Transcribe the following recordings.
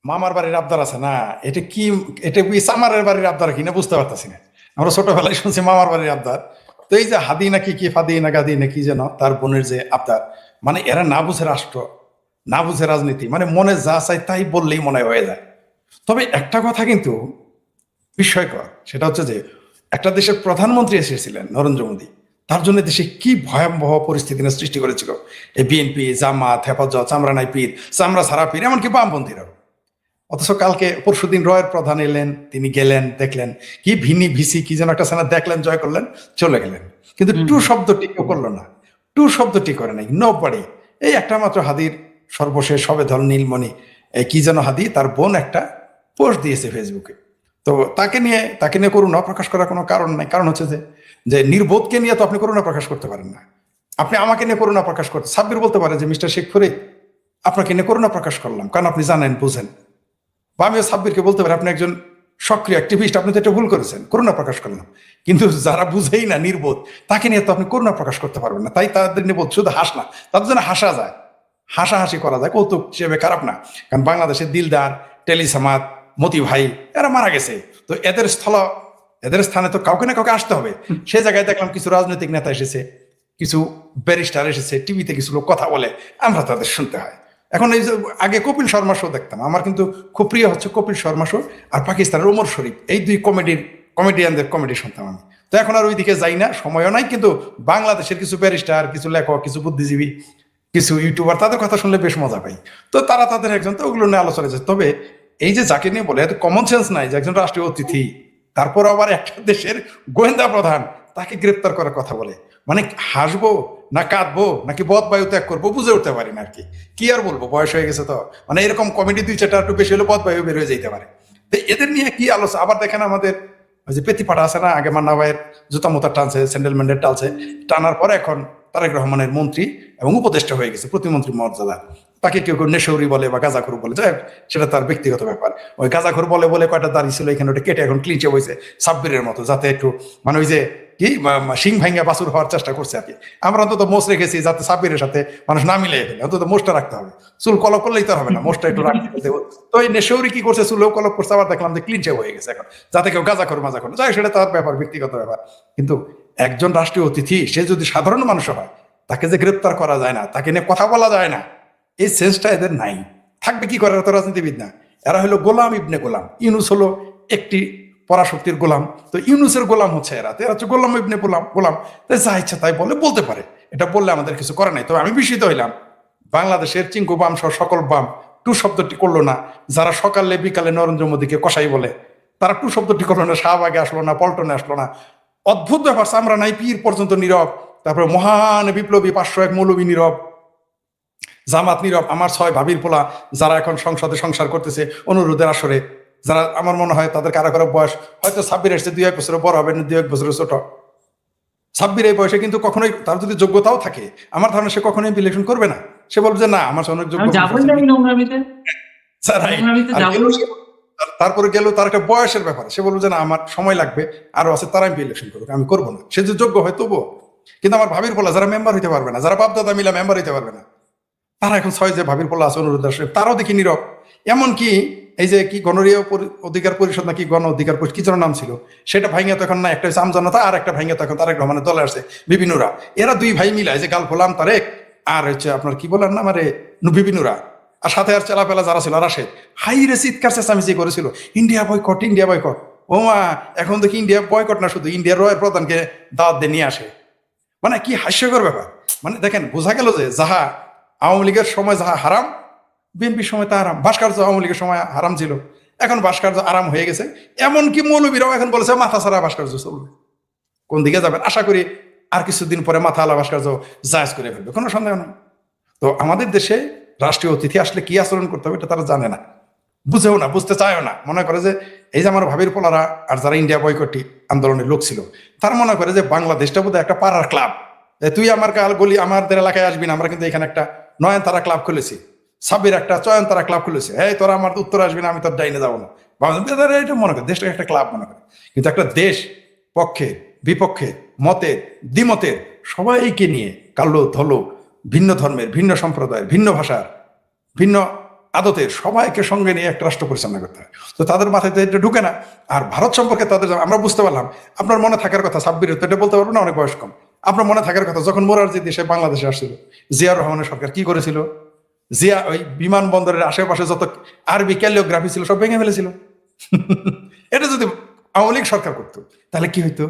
মামার বাড়ির আবদার আছে না, এটা কি, এটা কি সামারের বাড়ির আবদার কিনা বুঝতে পারতেছি না। আমরা ছোটবেলায় শুনছি মামার বাড়ির আবদার। তো এই যে হাদি নাকি কি ফাদি না গাদি নাকি যেন তার বোনের যে আবদার, মানে এরা না বুঝে রাষ্ট্র, না বুঝে রাজনীতি, মানে মনে যা চাই তাই বললেই মনে হয়ে যায়। তবে একটা কথা কিন্তু বিস্ময়কর, সেটা হচ্ছে যে একটা দেশের প্রধানমন্ত্রী এসেছিলেন নরেন্দ্র মোদী, তার জন্য দেশে কি ভয়াবহ পরিস্থিতি সৃষ্টি করেছিল এই বিএনপি, জামাত, হেফাজত, চামড়া নাই পীর, চামড়া ছাড়া পীর, এমনকি বামপন্থীরাও। অথচ কালকে পরশুদিন রয়ের প্রধান এলেন, তিনি গেলেন, দেখলেন কি ভিনি ভিসি কি যেন একটা সেনা দেখলেন, জয় করলেন, চলে গেলেন। কিন্তু টু শব্দটি কেউ করলো না, টু শব্দটি করে নাই, নো পড়ে। এই একটা মাত্র হাদির সর্বশেষ সবেধন নীলমণি, এই কি যেন হাদি তার বোন একটা পোস্ট দিয়েছে ফেসবুকে। তো তাকে নিয়ে করুণা প্রকাশ করার কোনো কারণ নাই। কারণ হচ্ছে যে যে নির্বোধকে নিয়ে তো আপনি করুণা প্রকাশ করতে পারেন না। আপনি আমাকে নিয়ে করুণা প্রকাশ করতে, সাব্বির বলতে পারে যে মিস্টার শেখ ফরিদ আপনাকে নিয়ে করুণা প্রকাশ করলাম, কারণ আপনি জানেন, বুঝেন। বা আমিও সাব্বিরকে বলতে পারি আপনি একজন সক্রিয় অ্যাক্টিভিস্ট, আপনি তো এটা ভুল করেছেন, করুণা প্রকাশ করলাম। কিন্তু যারা বুঝেই না, নির্বোধ, তাকে নিয়ে তো আপনি করুণা প্রকাশ করতে পারবেন না। তাই তাদের নিয়ে শুধু হাস না, তাদের জন্য হাসা যায়, হাসাহাসি করা যায়, কৌতুক হিসেবে খারাপ না। কারণ বাংলাদেশের দিলদার, টেলিসামাত, মতি ভাই, এরা মারা গেছে। তো এদের স্থানে তো কাউকে না কাউকে আসতে হবে। সে জায়গায় দেখলাম কিছু রাজনৈতিক নেতা এসেছে, কিছু ব্যারিস্টার এসেছে, টিভিতে কিছু লোক কথা বলে, আমরা তাদের শুনতে হয়। এখন এই যে আগে কপিল শর্মা শো দেখতাম, আমার কিন্তু খুব প্রিয় হচ্ছে কপিল শর্মা শো আর পাকিস্তানের ওমর শরীফ, এই দুই কমেডিয়ানদের কমেডি শুনতাম আমি। তো এখন আর ওইদিকে যাই না, সময়ও নাই। কিন্তু বাংলাদেশের কিছু ব্যারিস্টার, কিছু লেখক, কিছু বুদ্ধিজীবী, কিছু ইউটিউবার, তাদের কথা শুনলে বেশ মজা পাই। তো তারা তাদের একজন, তো ওগুলো নিয়ে আলোচনা যায়। তবে এই যে যাকে নিয়ে বলে, এত কমন সেন্স নাই যে একজন রাষ্ট্রীয় অতিথি, তারপর আবার একটা দেশের গোয়েন্দা প্রধান, তাকে গ্রেপ্তার করার কথা বলে। মানে হাসবো না কাঁদবো নাকি বদ বায়ু ত্যাগ করবো বুঝে উঠতে পারি না আর কি। কি আর বলবো, বয়স হয়ে গেছে তো। মানে এরকম কমেডি দুই চারটা একটু বেশি হলে বদ বায়ু বের হয়ে যেতে পারে। তো এদের নিয়ে কি আলোচনা। আবার দেখেন আমাদের ওই যে পেতি পাঠা আছে না, আগে মান্না ভাইয়ের জুতা মোতা টানছে, স্যান্ডেল ম্যান্ডেল টালছে, টানার পরে এখন তারেক রহমানের মন্ত্রী এবং উপদেষ্টা হয়ে গেছে, প্রতিমন্ত্রী মর্যাদা। তাকে কেউ কেউ নেশৌরি বলে বা গাঁজাখোর বলে, যাই হোক, সেটা তার ব্যক্তিগত ব্যাপার। ওই গাঁজাখোর বলে বলে কয়টা দাঁড়িয়ে ছিল এখানে, ওটা কেটে এখন ক্লিচে হয়েছে সাব্বিরের মতো, যাতে একটু মানে ওই যে কি সিং ভাঙ্গা বাসুর হওয়ার চেষ্টা করছে আর কি। আমরা অন্তত মোষ রেখেছি যাতে সাব্বিরের সাথে মানুষ না মিলিয়ে ফেলে, অন্তত মোষটা রাখতে হবে। চুল কলপ করলেই তো হবে না, মোষটা একটু রাখতে হবে। তো এই নেশৌরি কি করছে, চুলেও কলপ করছে, আবার দেখলাম যে ক্লিনচে হয়ে গেছে এখন, যাতে কেউ গাঁজাখোর মাজাখোর, যাই সেটা তার ব্যাপার, ব্যক্তিগত ব্যাপার। কিন্তু একজন রাষ্ট্রীয় অতিথি, সে যদি সাধারণ মানুষ হয়, তাকে যে গ্রেপ্তার করা যায় না, তাকে নিয়ে কথা বলা যায় না, এই সেন্সটা এদের নাই। থাকবে কি করে, তো রাজনীতিবিদ না, এরা হলো গোলাম ইবনে গোলাম। ইউনুস হলো একটি পরাশক্তির গোলাম, তো ইউনুসের গোলাম হচ্ছে এরা, তো এরা হচ্ছে গোলাম ইবনে গোলাম গোলাম। তাই যা ইচ্ছা তাই বলতে পারে, এটা বললে আমাদের কিছু করে নাই। তবে আমি বিস্মিত হইলাম, বাংলাদেশের চিঙ্কু বাম সহ সকল বাম টু শব্দটি করলো না। যারা সকালে বিকালে নরেন্দ্র মোদীকে কসাই বলে, তারা টু শব্দটি করলো না, শাহবাগে আসলো না, পল্টনে আসলো না। অদ্ভুত ব্যাপার, আমরা নাই পীর পর্যন্ত নীরব, তারপরে মহান বিপ্লবী 501 মৌলবী নীরব, জামাত নীরব, আমার 6 ভাবির পোলা যারা এখন সংসদে সংসার করতেছে অনুরোধের আসরে, যারা আমার মনে হয় তাদের কারো কারো বয়স হয়তো সাব্বির এসছে 2-1 বছরের বড় হবে না, 2-1 বছরের ছোট। সাব্বির এই বয়সে কিন্তু কখনোই, তার যদি যোগ্যতাও থাকে, আমার ধারণা সে কখনোই ইলেকশন করবে না। সে বলবে যে না, আমার অনেক যোগ্য। তারপরে গেল তার একটা বয়সের ব্যাপার, সে বলবে যে না, আমার সময় লাগবে, আরো আছে, তারা এমপি ইলেকশন করবে, আমি করবো না। সে যে যোগ্য হয় তবুও। কিন্তু আমার ভাবির পোলা যারা মেম্বার হইতে পারবে না, যারা বাপদাদা মিলা মেম্বার হইতে পারবে না, তারা এখন 6 যে ভাবির পোলা আছে অনুরোধ আসে, তারাও দেখি নীরব। এমনকি এই যে কি গণরীয় অধিকার পরিষদ নাকি গণ অধিকার পরিষদ কি যেন নাম ছিল, সেটা ভাইঙ্গা তো এখন না, একটা হচ্ছে আমজনতা, আর একটা ভাইঙ্গা তো এখন তারেক রহমানের দলে আসছে বিভিন্নরা। এরা 2 ভাই মিলায় যে গাল ফোলাম তারেক, আর হচ্ছে আপনার কি বলেন না মানে বিভিন্নরা, আর সাথে আর চেলাপেলা যারা ছিল রাশেদ, হাই রে চিৎকার চেঁচামেচি করেছিল ইন্ডিয়া বয়কট, ইন্ডিয়া বয়কট। ও মা, এখন দেখি ইন্ডিয়া বয়কট না, শুধু ইন্ডিয়ার রয়ের প্রধানকে দাওয়াত দিয়ে নিয়ে আসে। মানে কি হাস্যকর ব্যাপার। মানে দেখেন, বোঝা গেল যে যাহা আওয়ামী লীগের সময় যাহা হারাম, বিএনপির সময় তা হারাম। ভাস্কর্য আওয়ামী লীগের সময় হারাম ছিল, এখন ভাস্কর্য আরাম হয়ে গেছে। এমনকি মৌলবীরাও এখন বলেছে মাথা ছাড়া ভাস্কর্য চলবে। কোন দিকে যাবেন, আশা করি আর কিছুদিন পরে মাথা আলা ভাস্কর্য জায়েজ করে ফেলবে, কোনো সন্দেহ নেই। তো আমাদের দেশে রাষ্ট্রীয় অতিথি আসলে কি আচরণ করতে হবে এটা তারা জানে না, বুঝেও না, বুঝতে চায়ও না। মনে করে যে এই যে আমার ভাবির পোলারা আর যারা ইন্ডিয়া বয়কটি আন্দোলনের লোক ছিল, তারা মনে করে যে বাংলাদেশটা বোধহয় একটা পাড়ার ক্লাব, তুই আমার গলি আমাদের এলাকায় আসবি না, আমরা কিন্তু এখানে একটা নয়নতারা ক্লাব খুলেছি, সাব্বির একটা চয়নতারা ক্লাব খুলেছে, হ্যাঁ তোরা আমার উত্তর আসবি না, আমি তোর ডাইনে যাবো না। এটা মনে করে দেশটাকে একটা ক্লাব মনে করে। কিন্তু একটা দেশ পক্ষে বিপক্ষে মতের দ্বিমতের সবাইকে নিয়ে, কালো ধলো, ভিন্ন ধর্মের, ভিন্ন সম্প্রদায়ের, ভিন্ন ভাষার, ভিন্ন আদতে সবাইকে সঙ্গে নিয়ে একটা রাষ্ট্র পরিচালনা করতে হয়। তো তাদের মাথায় তো এটা ঢুকে না। আর ভারত সম্পর্কে তাদের আমরা বুঝতে পারলাম, আপনার মনে থাকার কথা, সাব্বিরের তো এটা বলতে পারবো না, অনেক বয়স কম। আপনার মনে থাকার কথা, যখন মোরারজি দেশে বাংলাদেশে আসছিল, জিয়া রহমানের সরকার কি করেছিল? জিয়া ওই বিমানবন্দরের আশেপাশে যত আরবি ক্যালিওগ্রাফি ছিল সব ভেঙে ফেলেছিল। এটা যদি আওয়ামী লীগ সরকার করতো তাহলে কি হইতো?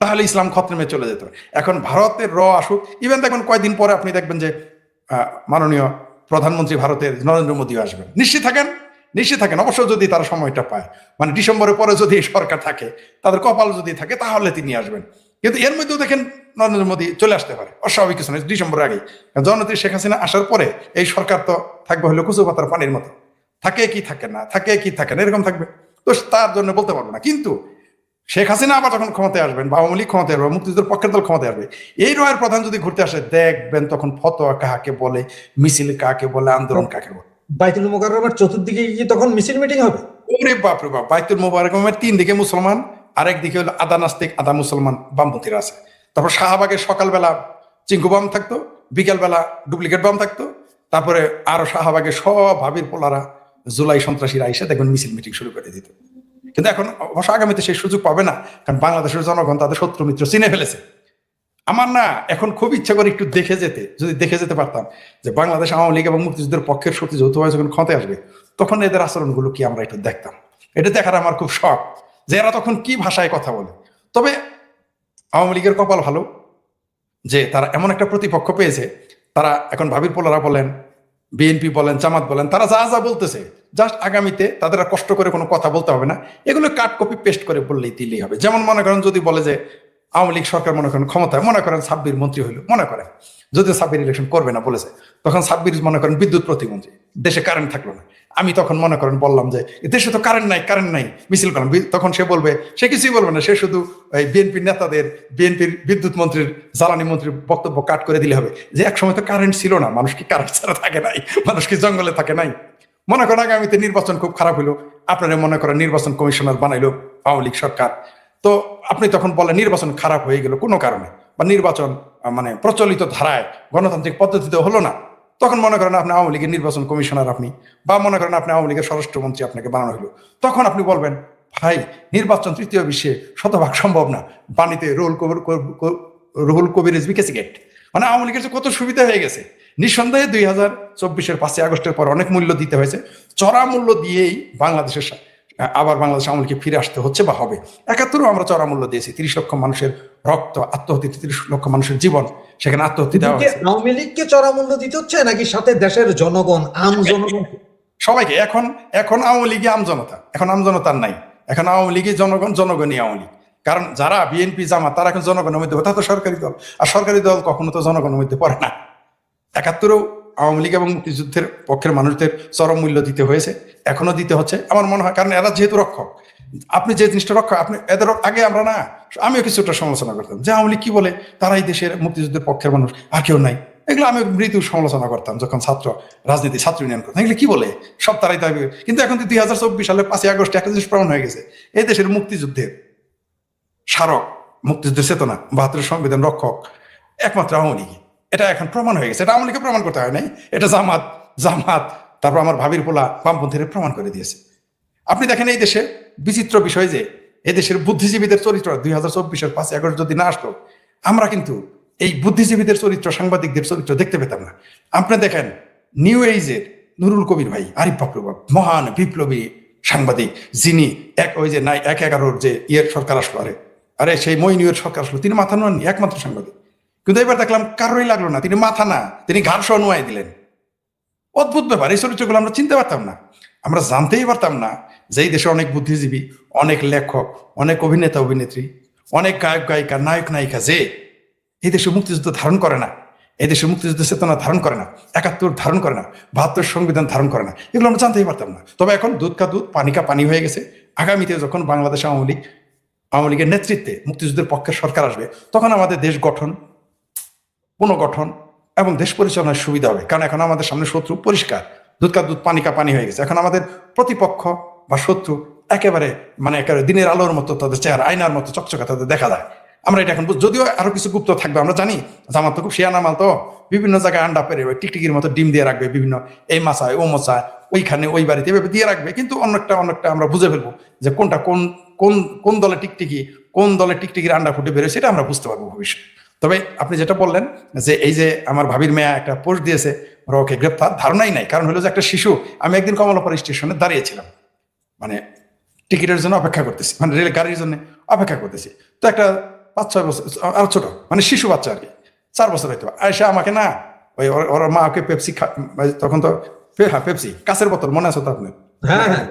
তাহলে ইসলাম খতমে চলে যেত। এখন ভারতের আসুক, ইভেন দেখুন কয়েকদিন পরে আপনি দেখবেন যে মাননীয় প্রধানমন্ত্রী ভারতের নরেন্দ্র মোদীও আসবেন। নিশ্চিত থাকেন অবশ্য, যদি তারা সময়টা পায়, মানে ডিসেম্বরের পরে যদি এই সরকার থাকে, তাদের কপাল যদি থাকে, তাহলে তিনি আসবেন। কিন্তু এর মধ্যেও দেখেন নরেন্দ্র মোদী চলে আসতে পারে, অস্বাভাবিক কিছু নয়, ডিসেম্বরের আগেই। জননেত্রী শেখ হাসিনা আসার পরে এই সরকার তো থাকবে হলো কুচু পাতার পানির মতো, থাকে কি থাকে না এরকম থাকবে। তো তার জন্য বলতে পারবো না। কিন্তু শেখ হাসিনা আবার যখন ক্ষমতায় আসবেন, বা আওয়ামী লীগ ক্ষমতায় আসবে, মুক্তিযুদ্ধের পক্ষের দল ক্ষমতায় আসবে, এই রয়ের প্রধান যদি ঘুরতে আসে, দেখবেন তখন ফতোয়া কাকে বলে, মিছিল কাকে বলে, আন্দোলন কাকে বলে। বাইতুল মোকাররমের চতুর্দিকে কি তখন মিছিল মিটিং হবে? ওরে বাপরে বাপ, বাইতুল মোবারকের 3 দিকে মুসলমান, আরেক দিকে হলো আধা নাস্তিক আধা মুসলমান বামপন্থীরা আছে। তারপর শাহবাগের সকালবেলা চিঙ্কু বাম থাকতো, বিকেলবেলা ডুপ্লিকেট বাম থাকতো। তারপরে আরো শাহবাগের সব ভাবির পোলারা, জুলাই সন্ত্রাসীরা এসে দেখবেন মিছিল মিটিং শুরু করে দিত। কিন্তু এখন অবশ্য আগামীতে সেই সুযোগ পাবে না, কারণ বাংলাদেশের জনগণ তাদের শত্রু মিত্র চিনে ফেলেছে। আমার না এখন খুব ইচ্ছা করে একটু দেখে যেতে, যদি দেখে যেতে পারতাম যে বাংলাদেশ আওয়ামী লীগ এবং মুক্তিযুদ্ধের পক্ষের শক্তি যৌথভাবে যখন ক্ষমতায় আসবে, তখন এদের আচরণগুলো কি আমরা একটু দেখতাম। এটা দেখার আমার খুব শখ, যে এরা তখন কি ভাষায় কথা বলে। তবে আওয়ামী লীগের কপাল ভালো যে তারা এমন একটা প্রতিপক্ষ পেয়েছে। তারা এখন ভাবির পোলারা বলেন, বিএনপি বলেন, জামাত বলেন, তারা যা যা বলতেছে, জাস্ট আগামীতে তাদের আর কষ্ট করে কোনো কথা বলতে হবে না, এগুলো কাট কপি পেস্ট করে বললেই দিলেই হবে। যেমন মনে করেন যদি বলে যে আওয়ামী লীগ সরকার মনে করেন ক্ষমতায়, মনে করেন সাব্বির মন্ত্রী হইলো, মনে করেন যদি সাব্বির ইলেকশন করবে না বলেছে, তখন সাব্বির মনে করেন বিদ্যুৎ প্রতিমন্ত্রী, দেশে কারেন্ট থাকলো না, আমি তখন মনে করেন বললাম যে দেশে তো কারেন্ট নাই মিছিল করলাম, তখন সে বলবে, সে কিছুই বলবে না, সে শুধু এই বিএনপির নেতাদের, বিএনপির বিদ্যুৎ মন্ত্রীর, জ্বালানি মন্ত্রীর বক্তব্য কাট করে দিলে হবে যে একসময় তো কারেন্ট ছিল না, মানুষ কি কারেন্ট ছাড়া থাকে নাই, মানুষ কি জঙ্গলে থাকে নাই। মনে করেন আগামীতে নির্বাচন খুব খারাপ হইলো, আপনারা মনে করেন নির্বাচন কমিশনার বানাইলো আওয়ামী লীগ সরকার, তো আপনি তখন বলেন নির্বাচন খারাপ হয়ে গেল কোনো কারণে, বা নির্বাচন মানে প্রচলিত ধারায় গণতান্ত্রিক পদ্ধতিতে হলো না, তখন মনে করেন আপনি আওয়ামী লীগের নির্বাচন কমিশনার, আপনি বা মনে করেন আপনি আওয়ামী লীগের স্বরাষ্ট্রমন্ত্রী, আপনাকে বানানো হলো, তখন আপনি বলবেন ভাই নির্বাচন তৃতীয় বিশ্বে শতভাগ সম্ভব না, বাণীতে Ruhul Kabir is BKC gate, মানে আওয়ামী লীগের কত সুবিধা হয়ে গেছে। নিঃসন্দেহে 2024-এর 5ই আগস্টের পর অনেক মূল্য দিতে হয়েছে, চড়া মূল্য দিয়েই বাংলাদেশের আবার বাংলাদেশ আওয়ামী লীগকে ফিরে আসতে হচ্ছে বা হবে। 71-ও আমরা চড়া মূল্য দিয়েছি, 30 লক্ষ মানুষের রক্ত আত্মহত্যা, 30 লক্ষ মানুষের জীবন সেখানে আত্মহত্যা দেওয়া হয়েছে। আওয়ামী লীগকে চড়া মূল্য দিতে হচ্ছে নাকি সাথে দেশের জনগণ, আম জনগণ, সবাইকে? এখন আওয়ামী লীগে আম জনতা, এখন আম জনতার নাই, এখন আওয়ামী লীগে জনগণই আওয়ামী লীগ। কারণ যারা বিএনপি জামাত তারা এখন জনগণের মধ্যে, তা তো সরকারি দল, আর সরকারি দল কখনো তো জনগণের মধ্যে পড়ে না। 71-ও আওয়ামী লীগ এবং মুক্তিযুদ্ধের পক্ষের মানুষদের চরম মূল্য দিতে হয়েছে, এখনো দিতে হচ্ছে আমার মনে হয়, কারণ এরা যেহেতু রক্ষক, আপনি যে জিনিসটা রক্ষক, আপনি এদের আগে আমরা না, আমিও কিছুটা সমালোচনা করতাম যে আওয়ামী লীগ কি বলে, তারাই দেশের মুক্তিযুদ্ধের পক্ষের মানুষ, আর কেউ নাই, এগুলো আমি মৃদু সমালোচনা করতাম যখন ছাত্র ইউনিয়ন করতাম, এগুলো কি বলে, সব তারাই তাই। কিন্তু এখন 2024 সালে 5ই আগস্ট একটা জিনিস প্রমাণ হয়ে গেছে, এই দেশের মুক্তিযুদ্ধের স্মারক, মুক্তিযুদ্ধের চেতনা, 72 সংবিধান রক্ষক একমাত্র আওয়ামী লীগ। এটা এখন প্রমাণ হয়ে গেছে, এটা আওয়ামী লীগকে প্রমাণ করতে হয় নাই, এটা জামাত তারপর আমার ভাবির পোলা বামপন্থীরা প্রমাণ করে দিয়েছে। আপনি দেখেন এই দেশে বিচিত্র বিষয় যে এই দেশের বুদ্ধিজীবীদের চরিত্র 2024-এর 5ই আগস্ট যদি না আসতো, আমরা কিন্তু এই বুদ্ধিজীবীদের চরিত্র, সাংবাদিকদের চরিত্র দেখতে পেতাম না। আপনি দেখেন নিউ এইজের নুরুল কবির ভাই, আরিফ বাপরু বাপ, মহান বিপ্লবী সাংবাদিক, যিনি ওই যে 11-11 যে সরকার আসলো, আরে সেই মইনুয়ের সরকার আসলো, তিনি মাথা নোয়াননি, একমাত্র সাংবাদিক। কিন্তু এবার দেখলাম কারোরই লাগলো না, তিনি মাথা না, তিনি ঘাড় সহ নোয়াই দিলেন। অদ্ভুত ব্যাপার, এই চরিত্রগুলো আমরা চিনতে পারতাম না, আমরা জানতেই পারতাম না যে এই দেশে অনেক বুদ্ধিজীবী, অনেক লেখক, অনেক অভিনেতা অভিনেত্রী, অনেক গায়ক গায়িকা, নায়ক নায়িকা যে এই দেশে মুক্তিযুদ্ধ ধারণ করে না, এই দেশে মুক্তিযুদ্ধ চেতনা ধারণ করে না, 71 ধারণ করে না, 72 সংবিধান ধারণ করে না, এগুলো আমরা জানতেই পারতাম না। তবে এখন দুধ কা দুধ পানি কা পানি হয়ে গেছে। আগামীতে যখন বাংলাদেশ আওয়ামী লীগের নেতৃত্বে মুক্তিযুদ্ধের পক্ষে সরকার আসবে, তখন আমাদের দেশ গঠন, পুনর্গঠন এবং দেশ পরিচালনার সুবিধা হবে। কারণ এখন আমাদের সামনে শত্রু পরিষ্কার, দুধ কা দুধ পানি কা পানি হয়ে গেছে। এখন আমাদের প্রতিপক্ষ বা শত্রু একেবারে দিনের আলোর মতো, তাদের চেহারা আয়নার মতো চকচকা তাদের দেখা যায়। আমরা এটা এখন যদিও আরো কিছু গুপ্ত থাকবে, আমরা জানি জামাত তো খুব শিয়ানা মাল, তো বিভিন্ন জায়গায় আন্ডা পেরে ওই টিকটিকির মতো ডিম দিয়ে রাখবে, বিভিন্ন এই মাছায় ও মশায় ওইখানে ওই বাড়িতে এভাবে দিয়ে রাখবে, কিন্তু অনেকটা আমরা বুঝে ফেলবো যে কোনটা কোন কোন কোন দলে টিকটিকি, কোন দলে টিকটিকির আন্ডা ফুটে বেরোয়, সেটা আমরা বুঝতে পারবো ভবিষ্যৎ। তবে আপনি যেটা বললেন যে এই যে আমার ভাবির মেয়া একটা পোস্ট দিয়েছে, ওরা ওকে গ্রেপ্তার, ধারণাই নাই। কারণ হলো যে একটা শিশু, আমি একদিন কমলাপুর স্টেশনে দাঁড়িয়েছিলাম, মানে টিকিটের জন্য অপেক্ষা করতেছি, মানে রেল গাড়ির জন্য অপেক্ষা করতেছি। তো একটা 5-6 বছর আর ছোট, মানে শিশু বাচ্চা আর কি, 4 বছর হইতে পারে, আয়সা আমাকে না ওই ওর মা ওকে পেপসি, তখন তো হ্যাঁ পেপসি কাঁচের বোতল, মনে আছে তো আপনার? হ্যাঁ হ্যাঁ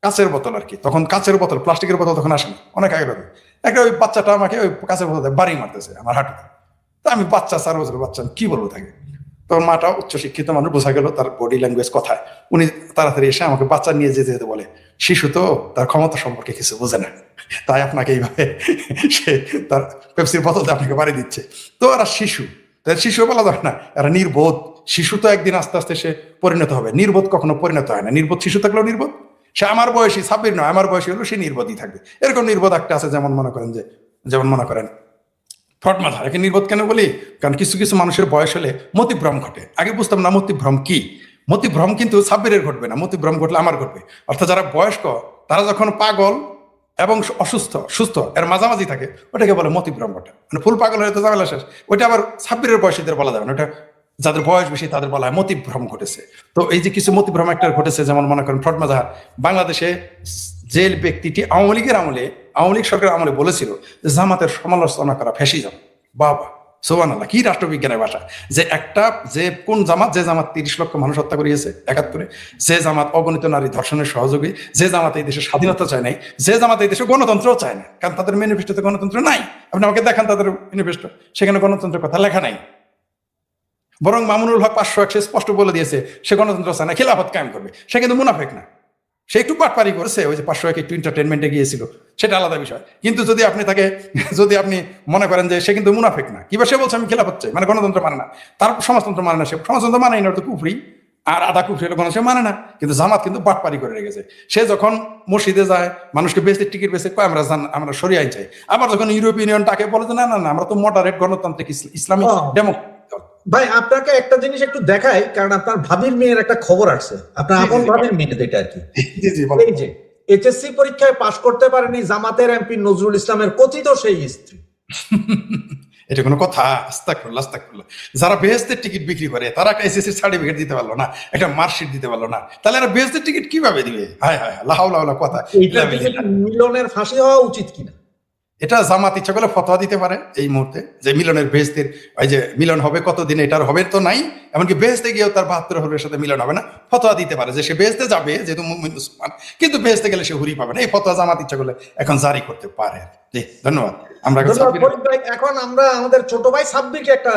কাঁচের বোতল আর কি, তখন কাঁচের বোতল, প্লাস্টিকের বোতল তখন আসেনি, অনেক আগে কথা। একটা ওই বাচ্চাটা আমাকে ওই কাঁচের বোতল বাড়ি মারতেছে আমার হাঁটুতে। তা আমি বাচ্চা, 4 বছরের বাচ্চা, কি বলবো তাকে? তোর মাটা উচ্চশিক্ষিত মানুষ, বোঝা গেল তার বডি ল্যাঙ্গুয়েজ কথায়। উনি তাড়াতাড়ি এসে আমাকে বাচ্চা নিয়ে যেতে যেতে বলে, শিশু তো তার ক্ষমতা সম্পর্কে কিছু বোঝে না, তাই আপনাকে এইভাবে সে তার পেপসির বোতলতে আপনাকে বাড়ি দিচ্ছে। তো এরা শিশু, তাই শিশু বলা যাবে না, এরা নির্বোধ। শিশু তো একদিন আস্তে আস্তে সে পরিণত হবে, নির্বোধ কখনো পরিণত হয় না। নির্বোধ শিশু থাকলেও নির্বোধ, সে আমার বয়সী সাব্বির নয়, আমার বয়সী হলো সে নির্বোধই থাকবে। এরকম নির্বোধ একটা আছে, যেমন মনে করেন ফটমাথা। একে নির্বোধ কেন বলি? কারণ কিছু কিছু মানুষের বয়স হলে মতিভ্রম ঘটে। আগে বুঝতাম না মতিভ্রম কি। মতিভ্রম কিন্তু সাব্বিরের ঘটবে না, মতিভ্রম ঘটলে আমার ঘটবে। অর্থাৎ যারা বয়স্ক, তারা যখন পাগল এবং সুস্থ এর মাঝামাঝি থাকে, ওটাকে বলে মতিভ্রম ঘটে। মানে ফুল পাগল হয়ে তো ঝামেলা শেষ। ওইটা আবার সাব্বিরের বয়সীদের বলা যাবে না, ওটা যাদের বয়স বেশি তাদের বলা হয় মতিভ্রম ঘটেছে। তো এই যে কিছু মতিভ্রম একটা ঘটেছে, যেমন মনে করেন ফটমাজাহার বাংলাদেশে যে ব্যক্তিটি আওয়ামী লীগের আমলে, আওয়ামী লীগ সরকারের আমলে বলেছিল যে জামাতের সমালোচনা করা ফ্যাসিজম। বাবা সুবহানাল্লাহ, কি রাষ্ট্রবিজ্ঞানের ভাষা! যে কোন জামাত, যে জামাত 30 লক্ষ মানুষ হত্যা করিয়েছে 71-এ, যে জামাত অগণিত নারী ধর্ষণের সহযোগী, যে জামাত এই দেশে স্বাধীনতা চায় নাই, যে জামাত এই দেশে গণতন্ত্রও চায় না, কারণ তাদের ম্যানিফেস্টোতে গণতন্ত্র নাই। আপনি আমাকে দেখান তাদের ম্যানিফেস্টো, সেখানে গণতন্ত্রের কথা লেখা নাই। বরং মামুনুল হক 501 সে স্পষ্ট বলে দিয়েছে সে গণতন্ত্র চায় না, খেলাফত কায়েম করবে। সে কিন্তু মুনাফেক না, সে একটু পাটপারি করেছে, ওই যে 501 একটু এন্টারটেনমেন্টে গিয়েছিল, সেটা আলাদা বিষয়। কিন্তু যদি আপনি মনে করেন যে সে কিন্তু মুনাফেক না, কিংবা সে বলছে আমি খেলাফত চাই, মানে গণতন্ত্র মানে না, তার সমাজতন্ত্র মানে না, সে সমাজতন্ত্র মানে না, তো কুফরি। আর আধা কুফরি হলে সে মানে না। কিন্তু জামাত কিন্তু পাটপারি করে রেখেছে। সে যখন মসজিদে যায়, মানুষকে বেচতে টিকিট বেচে কয় আমরা সরিয়ে আইন চাই, আবার যখন ইউরোপিয়ান ইউনিয়ন তাকে বলে যে না না না, আমরা তো মডারেট গণতান্ত্রিক ইসলামিক ডেমোক্রেসি। ভাই, আপনাকে একটা জিনিস একটু দেখাই, কারণ আপনার ভাবির মেয়ের একটা খবর আসছে, আপনার আপন ভাবির মেয়ে যেটা আর কি। এই যে এইচএসসি পরীক্ষায় পাশ করতে পারেনি জামাতের এমপি নজরুল ইসলামের কথিত সেই স্ত্রী। এটা কোনো কথা? আস্তাগফিরুল্লাহ। যারা বেহেশতের টিকিট বিক্রি করে, তারা একটা এসএসসি সার্টিফিকেট দিতে পারলো না, একটা মার্কশিট দিতে পারলো না, তাহলে এরা বেহেশতের টিকিট কিভাবে দিবে? হায় হায় লা হাওলা ওয়ালা কথা। মিলনের ফাঁসি হওয়া উচিত কিনা? এটা জামাত ইচ্ছা করলে ফতোয়া দিতে পারে এই মুহূর্তে, যে মিলনের বেহেশতের, ওই যে মিলন হবে কতদিন, এটার হবে তো নাই, এমনকি বেহেশতে গিয়েও তার 72 হরের সাথে মিলন হবে না। ফতোয়া দিতে পারে যে সে বেহেশতে যাবে যেহেতু মুমিন মুসলমান, কিন্তু বেহেশতে গেলে সে হুরি পাবে না। এই ফতোয়া জামাত ইচ্ছা করলে এখন জারি করতে পারে। জি, ধন্যবাদ। এখন আমরা আমাদের ছোট ভাই সাব্বিরকে একটা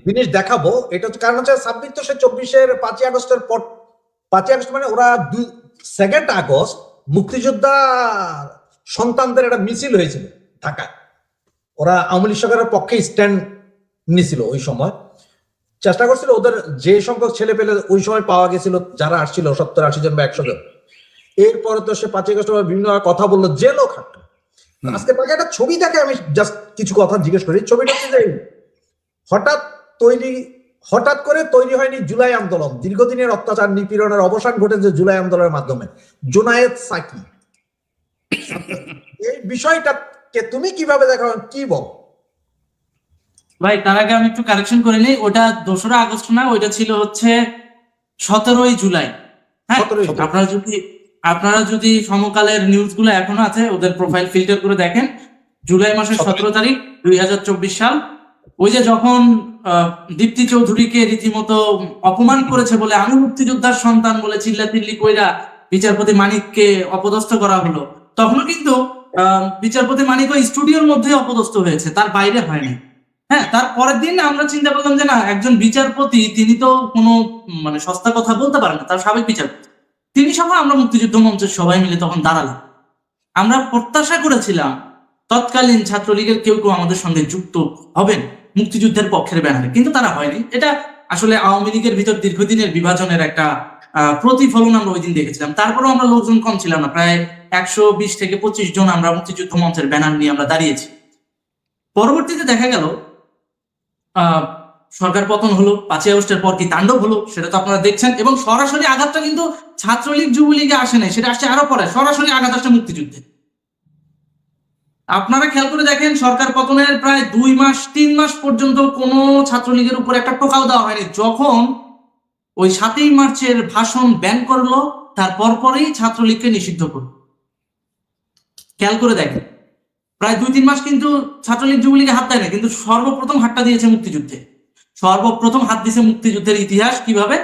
জিনিস দেখাবো। এটা হচ্ছে কারণ হচ্ছে সাব্বির তো সে 24-এর 5ই আগস্টের পর, 5ই আগস্ট মানে ওরা 2 আগস্ট মুক্তিযোদ্ধা সন্তানদের একটা মিছিল হয়েছিল ঢাকায়। ওরা আওয়ামী লীগ সরকারের পক্ষে স্ট্যান্ড নিছিল। ওই সময় চেষ্টা করছিল ওদের যে সংখ্যক ছেলে পেলে ওই সময় পাওয়া গেছিল, যারা আসছিল 70-80 জন বা 100 জন। এরপরে তো সে 5ই আগস্ট বিভিন্ন কথা বললো, জেলও খাটলো। আজকে তাকে একটা ছবি দেখে আমি জাস্ট কিছু কথা জিজ্ঞেস করি। ছবিটা হচ্ছে যে হঠাৎ করে তৈরি হয়নি জুলাই আন্দোলন, দীর্ঘদিনের অত্যাচার নিপীড়নের অবসান ঘটেছে জুলাই আন্দোলনের মাধ্যমে। জোনায়েদ সাকি, এই বিষয়টাকে তুমি কিভাবে দেখো, কি বল? ভাই, তার আগে আমি একটু কারেকশন করে নিই, ওটা 2রা আগস্ট না, ওইটা ছিল হচ্ছে 17ই জুলাই। হ্যাঁ, আপনারা যদি সমকালের নিউজ গুলো এখনো আছে, ওদের প্রোফাইল ফিল্টার করে দেখেন, জুলাই মাসের 17 তারিখ 2024 সাল। ওই যে যখন দীপ্তি চৌধুরীকে রীতিমতো অপমান করেছে বলে, আমি মুক্তিযোদ্ধার সন্তান বলে চিল্লাচিল্লি কইরা বিচারপতি মানিককে অপদস্থ করা হলো, তখনও কিন্তু বিচারপতি মানিক ওই স্টুডিওর মধ্যে অপদস্থ হয়েছে, তার বাইরে হয়নি। হ্যাঁ, তার পরের দিন আমরা চিন্তা করলাম যে না, একজন বিচারপতি, তিনি তো কোনো মানে সস্তা কথা বলতে পারেন না, তার সাবেক বিচারপতি, তিনি সহ আমরা মুক্তিযুদ্ধ মঞ্চের সবাই মিলে তখন দাঁড়ালাম। আমরা প্রত্যাশা করেছিলাম তৎকালীন ছাত্রলীগের কেউ কেউ আমাদের সঙ্গে যুক্ত হবেন মুক্তিযুদ্ধের পক্ষের ব্যানারে, কিন্তু তারা হয়নি। এটা আসলে আওয়ামী লীগের ভিতর দীর্ঘদিনের বিভাজনের একটা প্রতিফলন আমরা ওই দিন দেখেছিলাম। তারপরেও আমরা লোকজন কম ছিলাম না, প্রায় 120 থেকে 25 জন আমরা মুক্তিযুদ্ধ মঞ্চের ব্যানার নিয়ে আমরা দাঁড়িয়েছি। পরবর্তীতে দেখা গেল সরকার পতন হলো, 5ই আগস্টের পর কি তাণ্ডব হলো সেটা তো আপনারা দেখছেন, এবং সরাসরি আঘাতটা কিন্তু ছাত্রলীগ যুবলীগে আসে নাই, সেটা আসছে আরো পরে, সরাসরি আঘাত আসছে মুক্তিযুদ্ধে। আপনারা খেয়াল করে দেখেন, সরকার পতনের প্রায় 2 মাস 3 মাস পর্যন্ত কোনো ছাত্রলীগের উপর একটা টোকাও দেওয়া হয়নি। যখন ওই 7ই মার্চের ভাষণ ব্যান করলো, তার পরপরই ছাত্রলীগকে নিষিদ্ধ করলো। খেয়াল করে দেখেন, প্রায় 2-3 মাস কিন্তু ছাত্রলীগ যুবলীগে হাত দেয় না, কিন্তু সর্বপ্রথম হাতটা দিয়েছে মুক্তিযুদ্ধে। সর্বপ্রথম হাত দিয়েছে মুক্তিযুদ্ধের ইতিহাস কিভাবে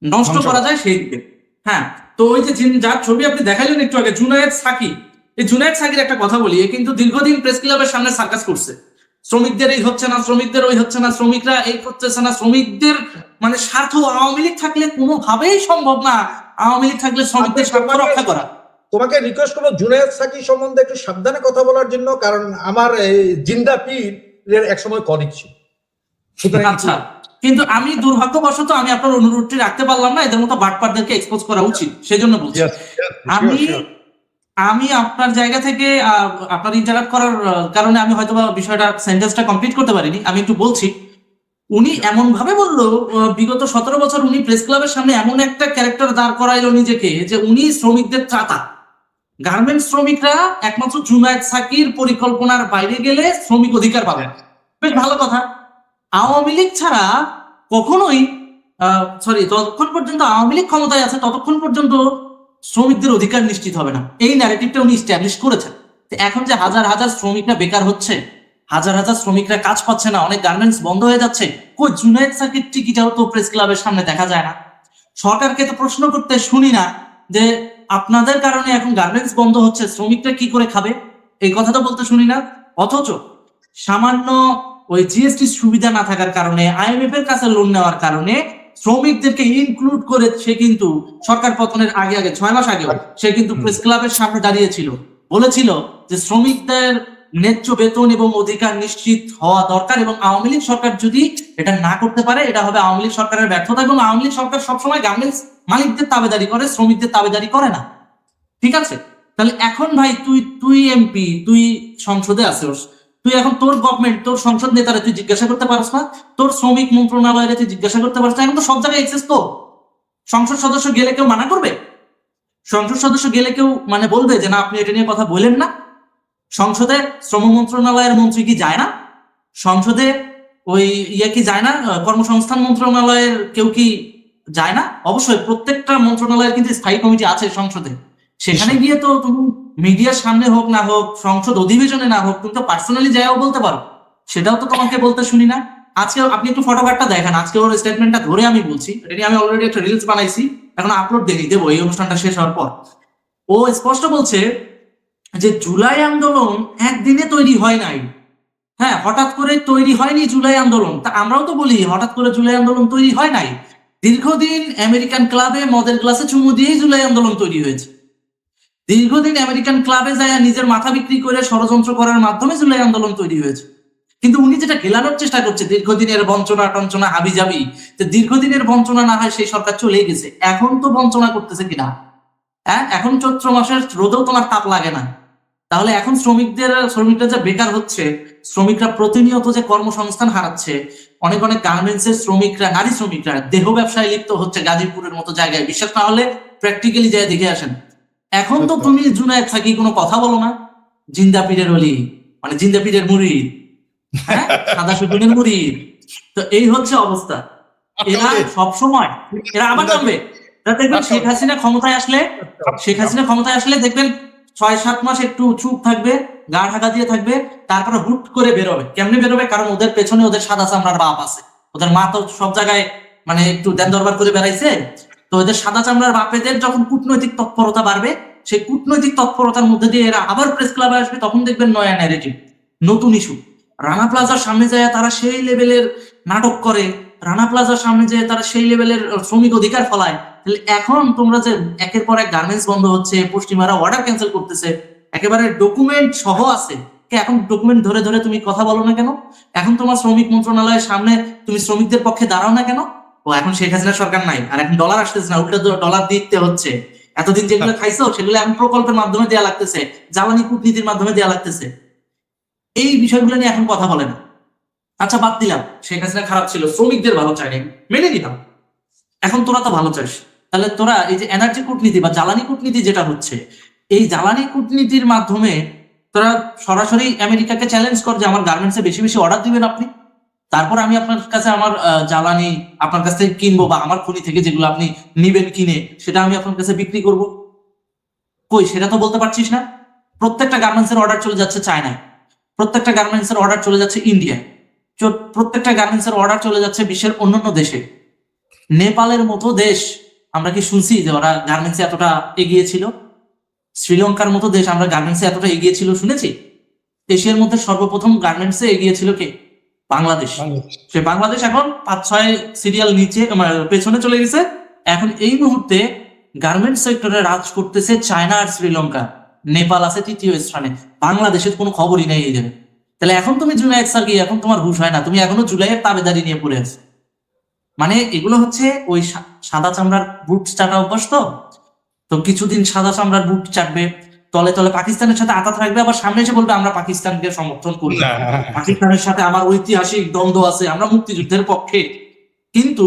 নষ্ট করা যায় সেই দিকে। হ্যাঁ, তো ওই যে যার ছবি আপনি দেখাইলেন একটু আগে, জুনায়েদ সাকি, এই জুনায়েদ সাকির একটা কথা বলি, কিন্তু দীর্ঘদিন প্রেস ক্লাবের সামনে সার্কাস করছে। শ্রমিকদের এই হচ্ছে না, শ্রমিকদের ওই হচ্ছে না, শ্রমিকরা এই করতেছে না, শ্রমিকদের মানে স্বার্থ আওয়ামী লীগ থাকলে কোনোভাবেই সম্ভব না আওয়ামী লীগ থাকলে শ্রমিকদের স্বার্থ রক্ষা করা। তোমাকে রিকোয়েস্ট করবো জুনায়েদ সাকি সম্বন্ধে একটু সাবধানে কথা বলার জন্য, কারণ আমার জিন্দা পীরের একসময় কলিগ ছিল। আচ্ছা, কিন্তু আমি দুর্ভাগ্যবশত আমি আপনার অনুরোধটি রাখতে পারলাম না, এদের মতো বাটপারদেরকে এক্সপোজ করা উচিত, সেজন্য বলছি। আমি আপনার জায়গা থেকে আপনার ইন্টারাপ্ট করার কারণে আমি হয়তো বিষয়টা সেন্টেন্সটা কমপ্লিট করতে পারিনি, আমি একটু বলছি। উনি এমন ভাবে বললো, বিগত 17 বছর উনি প্রেস ক্লাবের সামনে এমন একটা ক্যারেক্টার দাঁড় করাইলো নিজেকে, যে উনি শ্রমিকদের ত্রাতা। গার্মেন্টস শ্রমিকরা একমাত্র জুনায়েদ সাকির পরিকল্পনার বাইরে গেলে শ্রমিক অধিকার পাবে। বেশ ভালো কথা। আওয়ামী লীগ ছাড়া কখনোই যতক্ষণ পর্যন্ত আওয়ামী লীগ ক্ষমতায় আছে ততক্ষণ পর্যন্ত শ্রমিকদের অধিকার নিশ্চিত হবে না, এই ন্যারেটিভটা উনি এস্টাবলিশ করেছেন। এখন যে হাজার হাজার শ্রমিকরা বেকার হচ্ছে, হাজার হাজার শ্রমিকরা কাজ পাচ্ছে না, অনেক গার্মেন্টস বন্ধ হয়ে যাচ্ছে, কই জুনায়েদ সাকির টিকিটাও তো প্রেস ক্লাবের সামনে দেখা যায় না। সরকারকে তো প্রশ্ন করতে শুনি না যে আপনাদের কারণে এখন গার্মেন্টস বন্ধ হচ্ছে, শ্রমিকরা কি করে খাবে, এই কথা তো বলতে শুনি না। অথচ সামান্য ওই জিএসটি সুবিধা না থাকার কারণে, আইএমএফ এর কাছে লোন নেওয়ার কারণে শ্রমিকদেরকে ইনক্লুড করে সে কিন্তু সরকার পতনের আগে 6 মাস আগে সে কিন্তু প্রেস ক্লাবের সামনে দাঁড়িয়েছিল, বলেছিল যে শ্রমিকদের ন্যায্য বেতন এবং অধিকার নিশ্চিত হওয়া দরকার, এবং আওয়ামী লীগ সরকার যদি এটা না করতে পারে এটা হবে আওয়ামী লীগ সরকারের ব্যর্থতা, এবং আওয়ামী লীগ সরকার সবসময় গার্মেন্টস মালিকদের তাবেদারি করে, শ্রমিকদের তাবেদারি করে না। ঠিক আছে, তাহলে এখন ভাই তুই এমপি, তুই সংসদে আছিস, তুই এখন তোর গভর্নমেন্ট, তোর সংসদ নেতারা তুই জিজ্ঞাসা করতে পারছ না, তোর শ্রমিক মন্ত্রণালয়ে তুই জিজ্ঞাসা করতে পারছ না, এখন তো সব জায়গায় এক্সেস। তো সংসদ সদস্য গেলে কেউ মানা করবে? সংসদ সদস্য গেলে কেউ মানে বলবে যে না আপনি এটা নিয়ে কথা বলেন না? সংসদে শ্রম মন্ত্রণালয়ের মন্ত্রী কি যায় না? সংসদে ওই কি যায় না, কর্মসংস্থান মন্ত্রণালয়ের কেউ কি যায় না? অবশ্যই প্রত্যেকটা মন্ত্রণালয়ের কিন্তু স্থায়ী কমিটি আছে সংসদে, সেখানে গিয়ে তো তুমি মিডিয়ার সামনে হোক না হোক, সংসদ অধিবেশনে না হোক, তুমি তো পার্সোনালি যাইও বলতে পারো, সেটাও তো তোমাকে বলতে শুনি না। আজকে আপনি একটু ফটোগ্রাফটা দেখেন, আজকে ওর স্টেটমেন্টটা ধরে আমি বলছি, এটা আমি অলরেডি একটা রিলস বানাইছি, এখন আপলোড দিয়ে দেবো এই অনুষ্ঠানটা শেষ হওয়ার পর। ও স্পষ্ট বলছে যে জুলাই আন্দোলন একদিনে তৈরি হয় নাই, হ্যাঁ হঠাৎ করে তৈরি হয়নি জুলাই আন্দোলন। তা আমরাও তো বলি হঠাৎ করে জুলাই আন্দোলন তৈরি হয় নাই, দীর্ঘদিন আমেরিকান ক্লাবে মদের গ্লাসে চুমু দিয়েই জুলাই আন্দোলন তৈরি হয়েছে। দীর্ঘদিন আমেরিকান ক্লাবে যায় নিজের মাথা বিক্রি করে ষড়যন্ত্র করার মাধ্যমে জুলাই আন্দোলন তৈরি হয়েছে। কিন্তু উনি যেটা গেলানোর চেষ্টা করছে দীর্ঘদিনের বঞ্চনা টঞ্চনা হাবি যাবি, তো দীর্ঘদিনের বঞ্চনা না হয় সেই সরকার চলে গেছে, এখন তো বঞ্চনা করতেছে কিনা? হ্যাঁ, এখন চৈত্র মাসের রোদেও তোমার তাপ লাগে না, তাহলে এখন শ্রমিকরা যে বেকার হচ্ছে, শ্রমিকরা প্রতিনিয়ত যে কর্মসংস্থান হারাচ্ছে, অনেক গার্মেন্টস এর শ্রমিকরা, নারী শ্রমিকরা দেহ ব্যবসায় লিপ্ত হচ্ছে গাজীপুরের মতো জায়গায়, বিশ্বাস না হলে প্র্যাকটিক্যালি যায় দেখে আসেন। এখন তো তুমি জুনায়েদ সাকি কোনো কথা বলো না, জিন্দা পীরের অলি মানে জিন্দা পীরের মুরিদ, হ্যাঁ সাদা সুজনের মুরিদ, তো এই হচ্ছে অবস্থা। এরা সবসময় এরা আবার নামবে, দেখবেন শেখ হাসিনা ক্ষমতায় আসলে দেখবেন 6-7 মাস একটু চুপ থাকবে, গা ঢাকা দিয়ে থাকবে, তারপরে হুট করে বেরোবে। কেমনে বেরোবে? কারণ ওদের পেছনে ওদের সাদা চামড়ার বাপ আছে, ওদের মা তো সব জায়গায় মানে একটু দেন দরবার করে বেড়াইছে, তো ওদের সাদা চামড়ার বাপেদের যখন কূটনৈতিক তৎপরতা বাড়বে, সেই কূটনৈতিক তৎপরতার মধ্যে দিয়ে এরা আবার প্রেস ক্লাবে আসবে, তখন দেখবেন নয়া ন্যারেটিভ, নতুন ইস্যু। রানা প্লাজার সামনে যায় তারা সেই লেভেলের নাটক করে, রানা প্লাজার সামনে যায় তারা সেই লেভেলের শ্রমিক অধিকার ফলায়। তাহলে এখন তোমরা যে একের পর এক গার্মেন্টস বন্ধ হচ্ছে, পশ্চিমারা অর্ডার ক্যান্সেল করতেছে, একেবারে ডকুমেন্ট সহ আছে, এখন ডকুমেন্ট ধরে ধরে তুমি কথা বলো না কেন? এখন তোমার শ্রমিক মন্ত্রণালয়ের সামনে তুমি শ্রমিকদের পক্ষে দাঁড়াও না কেন? ও এখন শেখ হাসিনা সরকার নাই, আর এখন ডলার আসতেছে না, উল্টো ডলার দিতে হচ্ছে। এতদিন যেগুলো খাইছো সেগুলো এখন প্রকল্পের মাধ্যমে দেওয়া লাগতেছে, জ্বালানি কূটনীতির মাধ্যমে দেওয়া লাগতেছে। এই বিষয়গুলো নিয়ে এখন কথা বলে না। আচ্ছা বাদ দিলাম, শেখ হাসিনা খারাপ ছিল, শ্রমিকদের ভালো চায়নি, মেনে নিলাম। এখন তোরা তো ভালো চাস, তাহলে তোরা এই যে এনার্জি কূটনীতি বা জ্বালানি কূটনীতি যেটা হচ্ছে, এই জ্বালানি কূটনীতির মাধ্যমে তোরা সরাসরি আমেরিকাকে চ্যালেঞ্জ কর যে আমার গার্মেন্টসে বেশি বেশি অর্ডার দিবেন আপনি, তারপর আমি আপনার কাছে আমার জ্বালানি আপনার কাছ থেকে কিনবো, বা আমার খনি থেকে যেগুলো আপনি নিবেন কিনে সেটা আমি আপনার কাছে বিক্রি করব। কই, সেটা তো বলতে পারছিস না। প্রত্যেকটা গার্মেন্টসের অর্ডার চলে যাচ্ছে চায়নায়, প্রত্যেকটা গার্মেন্টসের অর্ডার চলে যাচ্ছে ইন্ডিয়ায়, প্রত্যেকটা গার্মেন্টসের অর্ডার চলে যাচ্ছে বিশ্বের অন্যান্য দেশে। নেপালের মতো দেশ, আমরা কি শুনছি যে ওরা গার্মেন্টসে এতটা এগিয়ে ছিল? শ্রীলঙ্কার মতো দেশ আমরা গার্মেন্টসে এতটা এগিয়ে ছিল শুনেছি? এশিয়ার মধ্যে সর্বপ্রথম গার্মেন্টসে এগিয়ে ছিল কে? বাংলাদেশ। সে বাংলাদেশ এখন 5-6 সিরিয়াল নিচে পেছনে চলে গেছে। এখন এই মুহূর্তে গার্মেন্টস সেক্টরে রাজ করতেছে চায়না আর শ্রীলঙ্কা, নেপাল আছে তৃতীয় স্থানে, বাংলাদেশের কোনো খবরই নেই এই জায়গায়। তাহলে এখন তুমি জুনায়েদ সাকি, এখন তোমার হুঁশ হয় না, তুমি এখনো জুলাইয়ের তাবেদারি নিয়ে পড়ে আছো। মানে এগুলো হচ্ছে ওই সাদা চামড়ার বুট চাটা অভ্যাস। তো কিছুদিন সাদা চামড়ার বুট চাটবে, তলে তলে পাকিস্তানের সাথে আঘাত রাখবে, আবার সামনে এসে বলবে আমরা পাকিস্তানকে সমর্থন করি, পাকিস্তানের সাথে আমার ঐতিহাসিক দ্বন্দ্ব আছে, আমরা মুক্তিযুদ্ধের পক্ষে। কিন্তু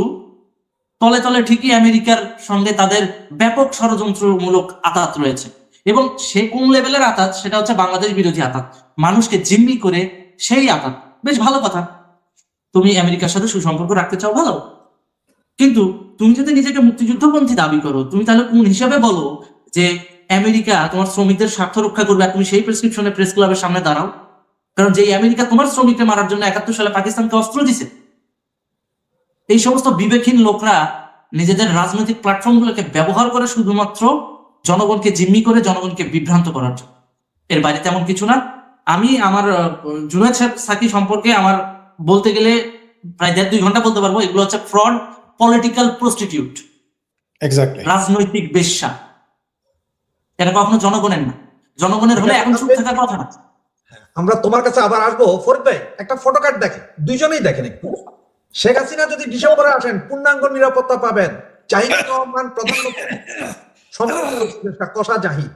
তলে তলে ঠিকই আমেরিকার সঙ্গে তাদের ব্যাপক ষড়যন্ত্রমূলক আঘাত রয়েছে। এবং সে কোন লেভেলের আঘাত? সেটা হচ্ছে বাংলাদেশ বিরোধী আঘাত, মানুষকে জিম্মি করে সেই আঘাত। বেশ ভালো কথা, তুমি আমেরিকার সাথে সুসম্পর্ক রাখতে চাও, ভালো। কিন্তু তুমি যদি নিজেকে মুক্তিযুদ্ধপন্থী দাবি করো, তুমি তাহলে কোন হিসাবে বলো যে আমেরিকা তোমার শ্রমিকদের স্বার্থ রক্ষা করবে, আর তুমি সেই প্রেসক্রিপশনে প্রেস ক্লাবের সামনে দাঁড়াও? কারণ যে আমেরিকা তোমার শ্রমিককে মারার জন্য 71 সালে পাকিস্তানকে অস্ত্র দিছে। এই সমস্ত বিবেকহীন লোকরা নিজেদের রাজনৈতিক প্ল্যাটফর্মগুলোকে ব্যবহার করে শুধুমাত্র জনগণকে জিম্মি করে, জনগণকে বিভ্রান্ত করার জন্য। এর বাইরে তেমন কিছু না। আমি আমার জুনায়েদ সাকি সম্পর্কে আমার বলতে গেলে প্রায় 1.5-2 ঘন্টা বলতে পারবো। এগুলো হচ্ছে ফ্রড, পলিটিক্যাল প্রস্টিটিউট, রাজনৈতিক বেশ্যা। এটা কখনো জনগণের না, জনগণের হলে এখন চুপ থাকার কথা না। আমরা তোমার কাছে আবার আসবো। ফরিদ ভাই, একটা ফটো কার্ড দেখেন, দুইজনেই দেখেন একটু। শেখ হাসিনা যদি ডিসেম্বরে আসেন পূর্ণাঙ্গ নিরাপত্তা পাবেন। জাহিদ রহমান প্রধানমন্ত্রী, সম্পূর্ণ কষা জাহিদ।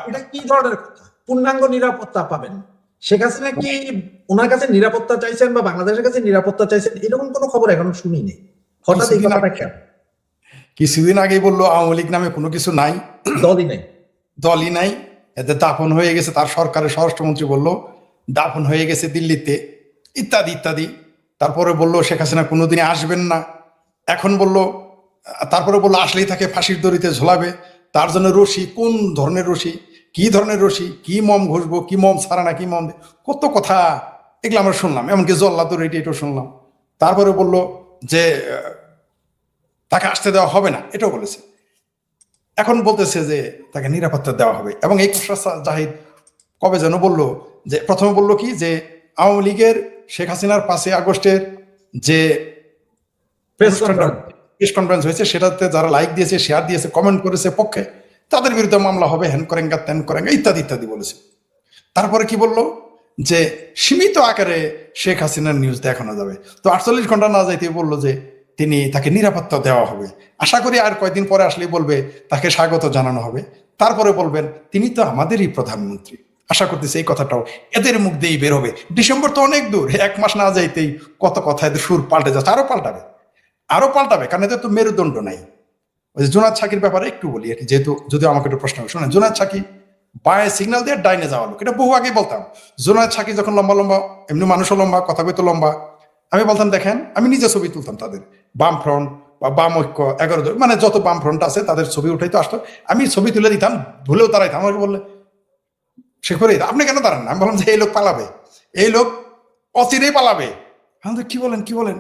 এটা কি ধরনের কথা? পূর্ণাঙ্গ নিরাপত্তা পাবেন। শেখ হাসিনা কি ওনার কাছে নিরাপত্তা চাইছেন বা বাংলাদেশের কাছে নিরাপত্তা চাইছেন? এরকম কোনো খবর এখনো শুনিনি। হঠাৎ এই কথাটা কেন? কিছুদিন আগেই বললো আওয়ামী লীগ নামে কোনো কিছু নাই, দলই নাই, এদের দাফন হয়ে গেছে। তার সরকারের স্বরাষ্ট্রমন্ত্রী বলল দাফন হয়ে গেছে দিল্লিতে, ইত্যাদি ইত্যাদি। তারপরে বললো শেখ হাসিনা কোনোদিনই আসবেন না। এখন বললো, তারপরে বললো আসলেই তাকে ফাঁসির দড়িতে ঝোলাবে, তার জন্য রশি, কোন ধরনের রশি, কি ধরনের রশি, কি মম ঘষবো, কি মম ছাড়া না, কি মম, কত কথা এগুলো আমরা শুনলাম। এমনকি জল্লাদুর এটাও শুনলাম। তারপরে বললো যে তাকে আসতে দেওয়া হবে না, এটাও বলেছে। এখন বলতেছে যে তাকে নিরাপত্তা দেওয়া হবে। এবং এই কসরা জাহিদ কবে যেন বললো যে, প্রথমে বললো কি যে আওয়ামী লীগের শেখ হাসিনার 5 আগস্টের যে প্রেস কনফারেন্স হয়েছে সেটাতে যারা লাইক দিয়েছে, শেয়ার দিয়েছে, কমেন্ট করেছে পক্ষে, তাদের বিরুদ্ধে মামলা হবে, হ্যান করেঙ্গা ত্যান করেঙ্গা ইত্যাদি ইত্যাদি বলেছে। তারপরে কি বললো যে সীমিত আকারে শেখ হাসিনার নিউজ দেখানো যাবে। তো 48 ঘন্টা না যাইতে বললো যে তাকে নিরাপত্তা দেওয়া হবে। আশা করি আর কয়েকদিন পরে আসলেই বলবে তাকে স্বাগত জানানো হবে। তারপরে বলবেন তিনি তো আমাদেরই প্রধানমন্ত্রী। আশা করতেছি এই কথাটাও এদের মুখ দিয়েই বের হবে। ডিসেম্বর তো অনেক দূর, 1 মাস না যাইতেই কত কথা, এদের সুর পাল্টে যাচ্ছে, আরো পাল্টাবে, কারণ এদের তো মেরুদণ্ড নাই। ওই যে জুনায়েদ সাকির ব্যাপারে একটু বলি আর কি, যেহেতু যদি আমাকে একটু প্রশ্ন শোনেন। জুনায়েদ সাকি বায়ে সিগন্যাল দিয়ে ডাইনে যাওয়া লোক, এটা বহু আগেই বলতাম। জুনায়েদ সাকি যখন লম্বা লম্বা, এমনি মানুষও লম্বা, কথা কইতো লম্বা, আমি বলতাম দেখেন, আমি নিজে ছবি তুলতাম তাদের, বাম ফ্রন্ট বা বাম ঐক্য 11 জন, মানে যত বাম ফ্রন্ট আছে তাদের ছবি উঠাইতে আসতো, আমি ছবি তুলে দিতাম, ভুলেও দাঁড়াইতাম। আমাকে বললে সে করে আপনি কেন দাঁড়ান না? আমি বললাম যে এই লোক পালাবে, এই লোক অচিরেই পালাবে। আমাদের কি বলেন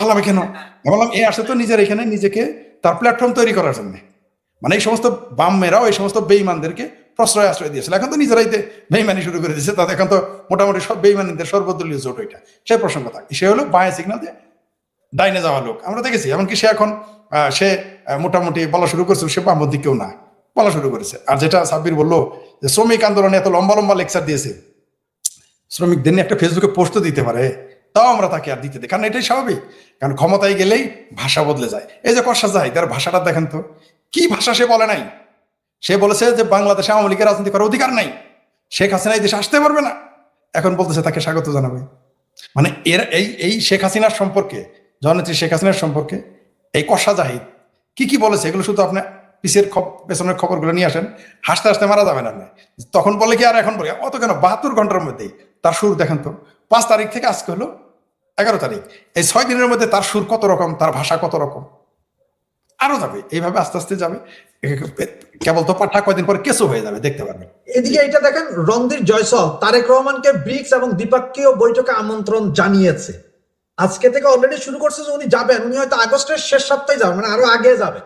পালাবে কেন? আমি বললাম এ আসে তো নিজের এখানে নিজেকে তার প্ল্যাটফর্ম তৈরি করার জন্য। মানে এই সমস্ত বামেরাও এই সমস্ত বেইমানদেরকে প্রশ্রয় আশ্রয় দিয়েছিল। এখন তো নিজেরাই বেইমানি শুরু করে দিয়েছে, তাদের এখন তো মোটামুটি সব বেইমানিদের সর্বদলীয় জোট ওইটা, সেই প্রসঙ্গ থাকে। সে হলো বাঁয়ে সিগন্যাল দিয়ে ডাইনে যাওয়া লোক, আমরা দেখেছি। এমনকি সে এখন সে মোটামুটি বলা শুরু করেছিল সে বামপন্থী কেউ না, বলা শুরু করেছে। আর যেটা সাব্বির বললো যে শ্রমিক আন্দোলনে এত লম্বা লম্বা লেকচার দিয়েছে, শ্রমিকদের নিয়ে একটা ফেসবুকে পোস্টও দিতে পারে, তাও আমরা তাকে আর দিতে দিই, কারণ এটাই স্বাভাবিক। কারণ ক্ষমতায় গেলেই ভাষা বদলে যায়। এই যে কসা যায়, তার ভাষাটা দেখেন তো কি ভাষা সে বলে নাই। সে বলেছে যে বাংলাদেশে আওয়ামী লীগের রাজনীতি করার অধিকার নাই। শেখ হাসিনা এই দেশে আসতে পারবে না, এখন বলতেছে তাকে স্বাগত জানাবে। মানে এরা এই শেখ হাসিনার সম্পর্কে, জননেত্রী শেখ হাসিনার সম্পর্কে এই কষা জাহিদ কি কি বলেছে, এগুলো শুধু আপনি পেছনের খবরগুলো নিয়ে আসেন, হাসতে হাসতে মারা যাবেন আপনি। তখন বলে কি আর এখন বলে অত কেন, 72 ঘন্টার মধ্যেই তার সুর দেখেন তো। 5 তারিখ থেকে আজকে হলো 11 তারিখ, এই 6 দিনের মধ্যে তার সুর কত রকম, তার ভাষা কত রকম, আরো যাবে এইভাবে আস্তে আস্তে যাবে। কেবল তো পাঠা কয়দিন পরে কেসও হয়ে যাবে, দেখতে পারবেন। এদিকে এটা দেখেন, রণধীর জয়সওয়াল তারেক রহমানকে ব্রিক্স এবং দ্বিপক্ষীয় বৈঠকে আমন্ত্রণ জানিয়েছে। আজকে থেকে অলরেডি শুরু করছে যে উনি যাবেন, উনি হয়তো আগস্টের শেষ সপ্তাহে যাবেন, মানে আরো আগে যাবেন,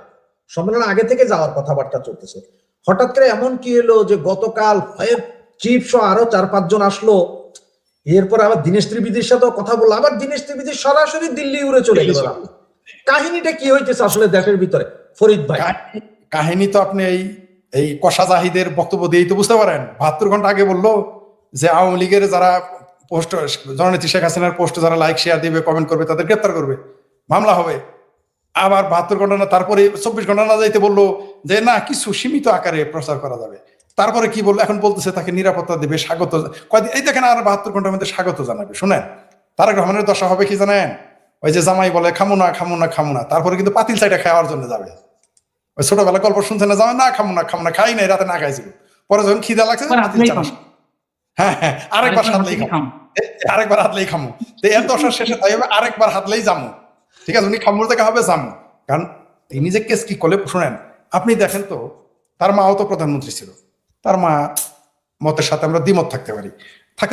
সম্মেলন আগে থেকে যাওয়ার কথাবার্তা চলতেছে। হঠাৎ করে এমন কি হলো যে গতকাল চিফ সহ আরো 4-5 জন আসলো, এরপর আবার দীনেশ ত্রিবেদীর সাথেও কথা বললো, আবার দীনেশ ত্রিবেদী সরাসরি দিল্লি উড়ে চলে গেল। কাহিনীটা কি হইতেছে আসলে দেশের ভিতরে ফরিদ ভাই? কাহিনী তো আপনি এই কষা জাহিদের বক্তব্য দিয়েই তো বুঝতে পারেন। 72 ঘন্টা আগে বললো যে আওয়ামী লীগের যারা পোস্ট, জননেত্রী শেখ হাসিনার পোস্ট যারা লাইক শেয়ার দিবে, কমেন্ট করবে, তাদের গ্রেপ্তার করবে, মামলা হবে। আবার 72 ঘন্টা না, তারপরে 24 ঘন্টা না যাইতে বললো যে না, কিছু সীমিত আকারে প্রচার করা যাবে। তারপরে কি বললো, এখন বলতেছে তাকে নিরাপত্তা দেবে, স্বাগত। কয়দিন এই দেখেন, আর 72 ঘন্টার মধ্যে স্বাগত জানাবে। শুনেন, তারেক রহমানের দশা হবে কি জানেন, ওই যে জামাই বলে খামু না খামু না খামু না, তারপরে কিন্তু পাতিল চাইটা খাওয়ার জন্য যাবে। ওই ছোটবেলা গল্প শুনছেন না, জামাই না খামু না খামু না, খাই নাই, রাতে না খাইছিল, পরে যখন খিদা লাগছে হ্যাঁ আরেকবার হাতলেই খামু, আরেকবার হাতলেই খামু। তো এর দশার শেষে তাই হবে আরেকবার হাতলেই জামু। ঠিক আছে, উনি খামুর থেকে হবে জামু। কারণ তিনি যে কেস কি করলে শুনেন, আপনি দেখেন তো, তার মাও তো প্রধানমন্ত্রী ছিল। তার মা মতের সাথে আমরা দ্বিমত থাকতে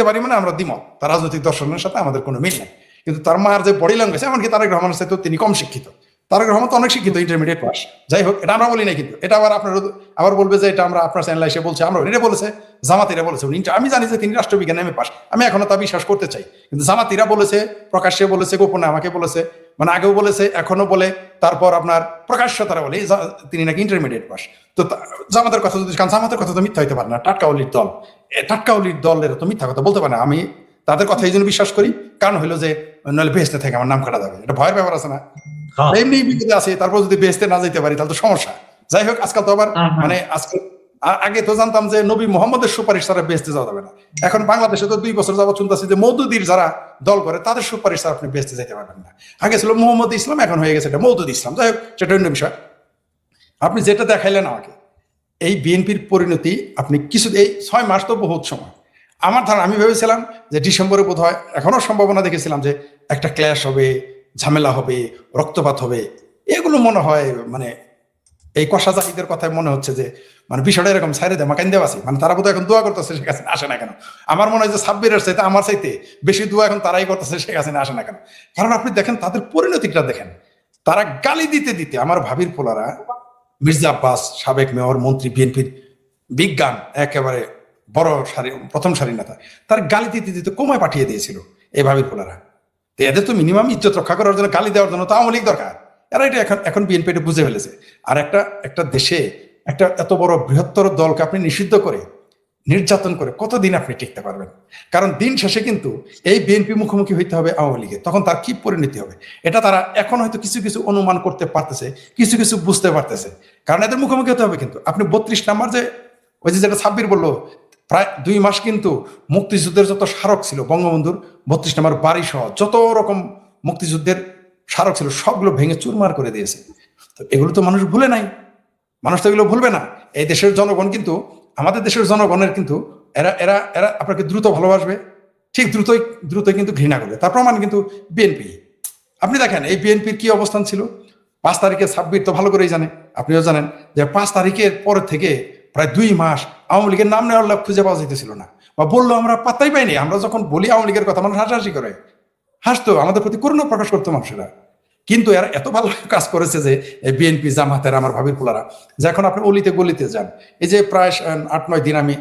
পারি মানে আমরা দ্বিমত, তার রাজনৈতিক দর্শনের সাথে আমাদের কোনো মিল নেই। কিন্তু তার মার যে বডি ল্যাঙ্গুয়েজ, এমনকি তারেক রহমানের সাথে তিনি কম শিক্ষিত, তারেক রহমান তো অনেক শিক্ষিত, ইন্টারমিডিয়েট পাস। যাই হোক, এটা আমরা বলি না, কিন্তু এটা আবার আপনার আবার বলবে যে এটা আমরা আপনার চ্যানেলে এসে বলছি, আমরা এটা বলেছে জামাতিরা বলেছে। আমি জানি যে তিনি রাষ্ট্রবিজ্ঞানে এমএ পাস, আমি এখনো তা বিশ্বাস করতে চাই, কিন্তু জামাতিরা বলেছে, প্রকাশ্যে বলেছে, গোপনে আমাকে বলেছে, মানে আগেও বলেছে, এখনো বলে, তারপর আপনার প্রকাশ্য তারা বলে তিনি নাকি ইন্টারমিডিয়েট পাস। তো জামাতের কথা যদি, কারণ জামাতের কথা তো মিথ্যা হইতে পারে না, টাটকা অলির দল, টাটকা অলির দলের তো মিথ্যা কথা বলতে পারে না। আমি তাদের কথা এই জন্য বিশ্বাস করি, কারণ হইলো যে নইলে বেহেস্তে থেকে আমার নাম কাটা যাবে, এটা ভয়ের ব্যাপার আছে না। এমনি বিপদে আছে, তারপর যদি বেহেস্তে না যেতে পারি তাহলে তো সমস্যা। যাই হোক, আজকাল তো আবার মানে আজকাল, আগে তো জানতাম যে নবী মোহাম্মদের সুপারিশ ছাড়া বেহেস্তে যাওয়া যাবে না। এখন বাংলাদেশে তো 2 বছর যাবত শুনতেছি যে মওদুদির যারা দল করে তাদের সুপারিশ ছাড়া আপনি বেহেস্তে যেতে পারবেন না। আগে ছিল মোহাম্মদ ইসলাম, এখন হয়ে গেছে এটা মওদুদ ইসলাম। যাই হোক, সেটা অন্য বিষয়। আপনি যেটা দেখাইলেন আমাকে, এই বিএনপির পরিণতি আপনি কিছু, এই 6 মাস তো বহুত সময়। আমার ধারণা, আমি ভেবেছিলাম যে ডিসেম্বরে বোধ হয়, এখনো সম্ভাবনা দেখেছিলাম যে একটা ক্ল্যাশ হবে, ঝামেলা হবে, রক্তপাত হবে, এগুলো মনে হয় মানে এই কষা জাতিদের কথায় মনে হচ্ছে যে মানে বিষয়টা এরকম সাইরে দেয় মাকাইন দেওয়া আছে, মানে তারা বোধহয় এখন দোয়া করতেছে শেখ হাসিনা আসে না কেন। আমার মনে হয় যে সাব্বিরের চাইতে আমার চাইতে বেশি দোয়া এখন তারাই করতেছে শেখ হাসিনা আসে না কেন। কারণ আপনি দেখেন তাদের পরিণতিটা দেখেন, তারা গালি দিতে দিতে, আমার ভাবির পোলারা, মির্জা আব্বাস সাবেক মেয়র, মন্ত্রী, বিএনপির বিজ্ঞান একেবারে বড় সারি, প্রথম সারি নেতা, তার গালি দিতে দিতে কোমায় পাঠিয়ে দিয়েছিল এই ভাবির পোলারা। তো এদের তো মিনিমাম ইজ্জত রক্ষা করার জন্য, গালি দেওয়ার জন্য তো আওয়ামী লীগ দরকার। এরা এটা এখন বিএনপি এটা বুঝে ফেলেছে। আর একটা দেশে একটা এত বড় বৃহত্তর দলকে আপনি নিষিদ্ধ করে, নির্যাতন করে কতদিন আপনি টিকতে পারবেন? কারণ দিন শেষে কিন্তু এই বিএনপি মুখোমুখি হইতে হবে আওয়ামী লীগের, তখন তার কি পরিণতি হবে এটা তারা এখন হয়তো কিছু কিছু অনুমান করতে পারতেছে, কিছু কিছু বুঝতে পারতেছে। কারণ এদের মুখোমুখি হতে হবে। কিন্তু আপনি 32 নাম্বার যে ওই যে যেটা সাব্বির বললো, প্রায় 2 মাস কিন্তু মুক্তিযুদ্ধের যত স্মারক ছিল, বঙ্গবন্ধুর 32 নম্বর বাড়ি সহ যত রকম মুক্তিযুদ্ধের স্মারক ছিল সবগুলো ভেঙে চুরমার করে দিয়েছে। তো এগুলো তো মানুষ ভুলে নাই, মানুষ তো এগুলো ভুলবে না। এই দেশের জনগণ কিন্তু, আমাদের দেশের জনগণের কিন্তু এরা এরা এরা আপনাকে দ্রুত ভালোবাসবে, ঠিক দ্রুতই কিন্তু ঘৃণা করবে। তার প্রমাণ কিন্তু বিএনপি। আপনি দেখেন এই বিএনপির কি অবস্থান ছিল 5 তারিখে, সাব্বির তো ভালো করেই জানে, আপনিও জানেন যে 5 তারিখের পর থেকে প্রায় 2 মাস আওয়ামী লীগের নাম নেওয়ার লোক খুঁজে পাওয়া যেতেছিল না, বা বললো আমরা পাত্তাই পাইনি। আমরা যখন বলি আওয়ামী লীগের কথা, মানুষ হাসাহাসি করে, হাসতো, আমাদের প্রতি করুণা প্রকাশ করতো মানুষেরা। কিন্তু এরা এত ভালো কাজ করেছে যে বিএনপি, জামাতের, আমার ভাবির পোলারা, যে এখন আপনি অলিতে গলিতে যান। এই যে প্রায় 8-9 দিন আমি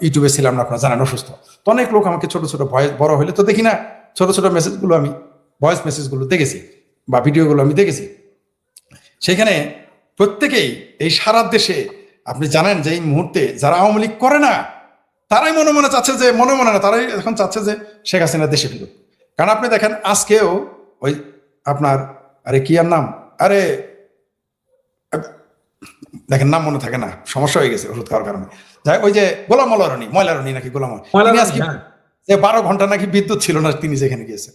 ইউটিউবে ছিলাম না, আপনারা জানেন, অসুস্থ। তো অনেক লোক আমাকে ছোট ছোট ভয়েস, বড় হইলে তো দেখি না, ছোট ছোট মেসেজগুলো, আমি ভয়েস মেসেজগুলো দেখেছি বা ভিডিওগুলো আমি দেখেছি। সেখানে প্রত্যেকেই এই সারা দেশে আপনি জানেন যে এই মুহূর্তে যারা আওয়ামী লীগ করে না, তারাই মনে মনে চাচ্ছে যে, মনে মনে না, তারাই এখন চাচ্ছে যে শেখ হাসিনা দেশে ফিরুক। কারণ আপনি দেখেন আজকেও ওই আপনার, আরে কি আর নাম, আরে দেখেন নাম মনে থাকে না, সমস্যা হয়ে গেছে ওষুধ খাওয়ার কারণে। যাই ওই যে গোলাম ময়লা রনি নাকি গোলাম, তিনি আজকে যে 12 ঘন্টা নাকি বিদ্যুৎ ছিল না তিনি যেখানে গিয়েছে।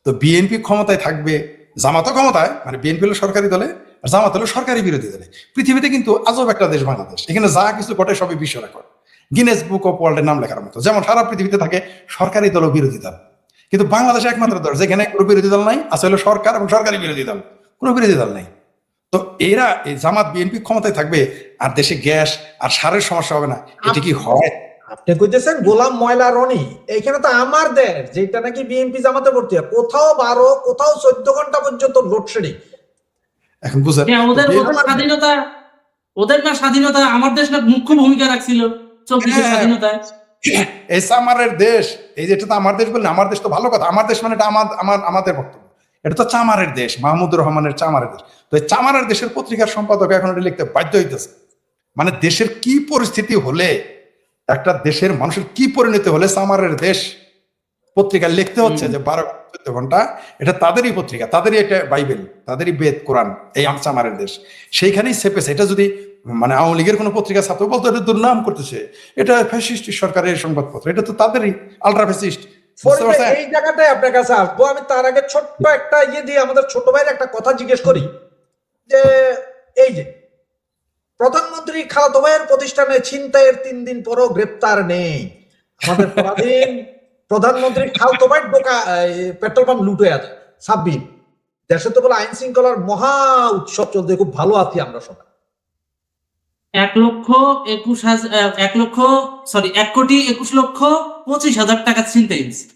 তো বিএনপি ক্ষমতায় থাকবে, জামাতও ক্ষমতায়, মানে বিএনপি হলো সরকারি দলে আর জামাত হলো সরকারি বিরোধী দলে। পৃথিবীতে কিন্তু আজব একটা দেশ বাংলাদেশ, এখানে যা কিছু ঘটে সবই বিশ্ব রেকর্ড, গিনেস বুক অফ ওয়ার্ল্ডের নাম লেখার মতো। যেমন সারা পৃথিবীতে থাকে সরকারি দল ও বিরোধী দল, কিন্তু বাংলাদেশে একমাত্র দল যেখানে কোনো বিরোধী দল নাই, আছে হলো সরকার এবং সরকারি বিরোধী দল, কোনো বিরোধী দল নাই। তো এরা এই জামাত বিএনপি ক্ষমতায় থাকবে আর দেশে গ্যাস আর সারের সমস্যা হবে না, এটা কি হয়? আপনি কইতেছেন গোলাম ময়লা রনি, এইখানে তো আমার দেশ যেটা নাকি বিএনপি জামাতে ভর্তি হয়, কোথাও 12 কোথাও 14 ঘন্টা পর্যন্ত লোডশেডিং। এখন বুঝেন ওদের স্বাধীনতা, ওদের না স্বাধীনতা, আমার দেশ না মুখ্য ভূমিকা রাখছিল 24 স্বাধীনতায়। এই চামারের দেশ, এই যে এটা তো আমার দেশ বললেন, আমার দেশ তো ভালো কথা, আমার দেশ মানে এটা আমাদের বক্তব্য, এটা তো চামারের দেশ, মাহমুদুর রহমানের চামারের দেশ। তো এই চামারের দেশের পত্রিকার সম্পাদক এখন এটা লিখতে বাধ্য হইতেছে। মানে দেশের কি পরিস্থিতি হলে, একটা দেশের মানুষের কি পরিণতি হলে চামারের দেশ পত্রিকা লিখতে হচ্ছে যে 12 ঘন্টা, এটা তাদেরই পত্রিকা, তাদেরই এটা বাইবেল, তাদেরই বেদ কোরআন, এই চামারের দেশ সেইখানেই ছেপেছে। এটা যদি মানে আওয়ামী লীগের কোনো পত্রিকা ছাত্র বলতো এটা দুর্নাম করতেছে, এটা ফ্যাসিস্ট সরকারের সংবাদপত্র, এটা তো তাদেরই আলট্রা ফ্যাসিস্ট। এই জায়গাটায় আপনার কাছে আসবো আমি, তার আগে ছোট্ট একটা দিয়ে আমাদের ছোট ভাইয়ের একটা কথা জিজ্ঞেস করি যে এই যে প্রধানমন্ত্রী খালাতো ভাইয়ের প্রতিষ্ঠানে ছিনতাইয়ের 3 দিন পরও গ্রেপ্তার নেই আমাদের প্রধানমন্ত্রী খালাতো ভাইয়ের পেট্রোল পাম্প লুটে আছে। সাব্বির দেশে তো বলে আইন শৃঙ্খলার মহা উৎসব চলতে, খুব ভালো আছি আমরা সবাই। 1,21,25,000 টাকা ছিনতাই হয়েছে।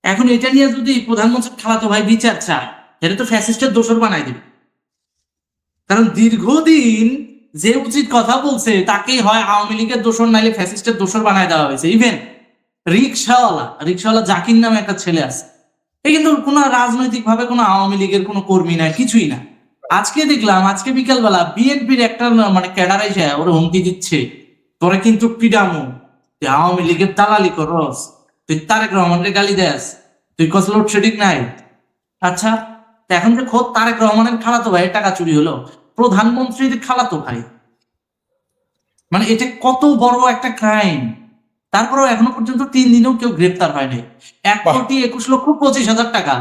এখন এটা নিয়ে যদি প্রধানমন্ত্রী খালাতো ভাই বিচার চায়, এটা তো ফ্যাসিস্টের দোসর বানাই দিবে। কারণ দীর্ঘদিন যে উচিত কথা বলছে তাকে হয় আওয়ামী লীগের দোসর নাইলে ফ্যাসিস্টের দোসর বানায় দেওয়া হয়েছে। ইভেন রিক্সাওয়ালা জাকির নামে একটা ছেলে আছে, এই কিন্তু কোনো রাজনৈতিক ভাবে কোনো আওয়ামী লীগের কোনো কর্মী না, কিছুই না। আজকে দেখলাম, আজকে বিকালবেলা বিএনপির একটা মানে ক্যাডার এসে ওরা হুমকি দিচ্ছে, তোরা কিন্তু পিডামো, তুই আওয়ামী লীগের দালালি করস, তুই তারেক রহমানের গালি দেস, তুই কস লোডশেডিং নাই। আচ্ছা, এখন যে খোদ তারেক রহমানের খালাতো ভাই টাকা চুরি হলো, প্রধানমন্ত্রীর খালাতো ভাই, মানে এটা কত বড় একটা ক্রাইম। তারপরেও এখনো পর্যন্ত 3 দিনেও কেউ গ্রেপ্তার হয়নি। 1,21,25,000 টাকা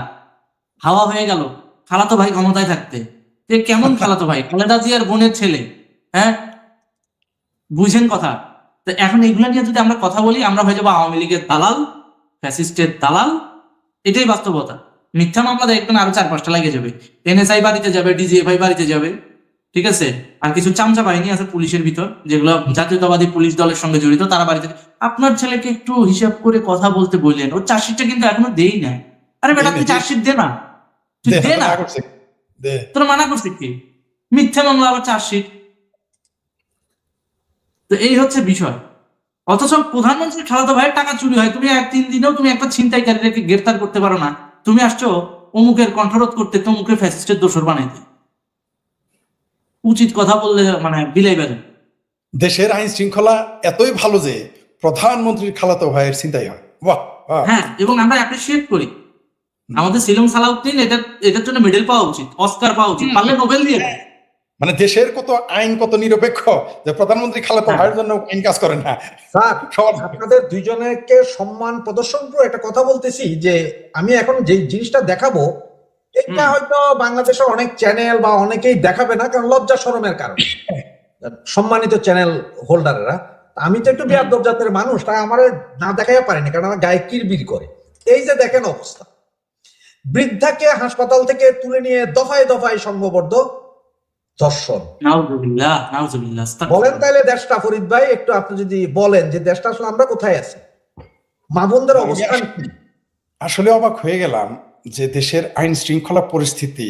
হাওয়া হয়ে গেল খালাতো ভাই ক্ষমতায় থাকতে। কেমন খালাতো ভাই? খালেদা জিয়ার বোনের ছেলে, হ্যাঁ, বুঝেন কথা। তো এখন এইগুলা নিয়ে যদি আমরা কথা বলি, আমরা হয়ে যাবো আওয়ামী লীগের দালাল, ফ্যাসিস্টের দালাল। এটাই বাস্তবতা। মিথ্যা মামলা দেখবেন আরো 4-5টা লাগে যাবে, এনএসআই বাড়িতে যাবে, ডিজিএফআই বাড়িতে যাবে, ঠিক আছে। আর কিছু চামচা বাহিনী আছে পুলিশের ভিতর, যেগুলো জাতীয়তাবাদী পুলিশ দলের সঙ্গে জড়িত, তারা বাড়িতে। আপনার ছেলেকে একটু হিসাব করে কথা বলতে বললেন, ওর চার্জশিটটা কিন্তু এখনো দেই না। আরে বেটা, তুই চার্জশিট দে না, তুই দে না, তোরা মানা করছিস কি? মিথ্যা মামলা আবার চার্জশিট। তো এই হচ্ছে বিষয়। অথচ প্রধানমন্ত্রীর খালাতো ভাইয়ের টাকা চুরি হয়, তুমি 3 দিনেও তুমি একটা ছিনতাইকারীকে গ্রেফতার করতে পারো না। তুমি আসছো অমুকের কণ্ঠরোধ করতে, তমুকের ফ্যাসিস্টের দোসর বানাইতে। উচিত কথা বললে মানে বিলাই বাজে। দেশের আইন শৃঙ্খলা এতই ভালো যে প্রধানমন্ত্রীর খালাতো ভাইয়ের ছিনতাই হয়। বাহ! হ্যাঁ, এবং আমরা অ্যাপ্রিসিয়েট করি। আমাদের সিলম সালাউদ্দিন এটার জন্য মেডেল পাওয়া উচিত, অস্কার পাওয়া উচিত, পারলে নোবেল দিয়ে দেয়। মানে দেশের কত আইন কত নিরপেক্ষ যে প্রধানমন্ত্রী খালাতো ভাইয়ের জন্য আইন কাজ করে না। স্যার, আপনাদের দুইজনকে সম্মান প্রদর্শন করে একটা কথা বলতেছি যে আমি এখন যে জিনিসটা দেখাবো, এটা হয়তো বাংলাদেশের অনেক চ্যানেল বা অনেকেই দেখাবে না, কারণ লজ্জা শরমের কারণে, সম্মানিত চ্যানেল হোল্ডাররা। আমি তো একটু বেয়াদব জাতের মানুষ, তাই আমার না দেখাইয়া পারিনি, কারণ আমার গায়ে কিরবির করে। এই যে দেখেন অবস্থা, বৃদ্ধাকে হাসপাতাল থেকে তুলে নিয়ে দফায় দফায় সংঘবদ্ধ ধর্ষণ। বলেন তাহলে দেশটা, ফরিদ ভাই একটু আপনি যদি বলেন যে দেশটা আসলে আমরা কোথায় আছি, মা বোনদের অবস্থান কি? আসলে অবাক হয়ে গেলাম যে দেশের আইন শৃঙ্খলা পরিস্থিতি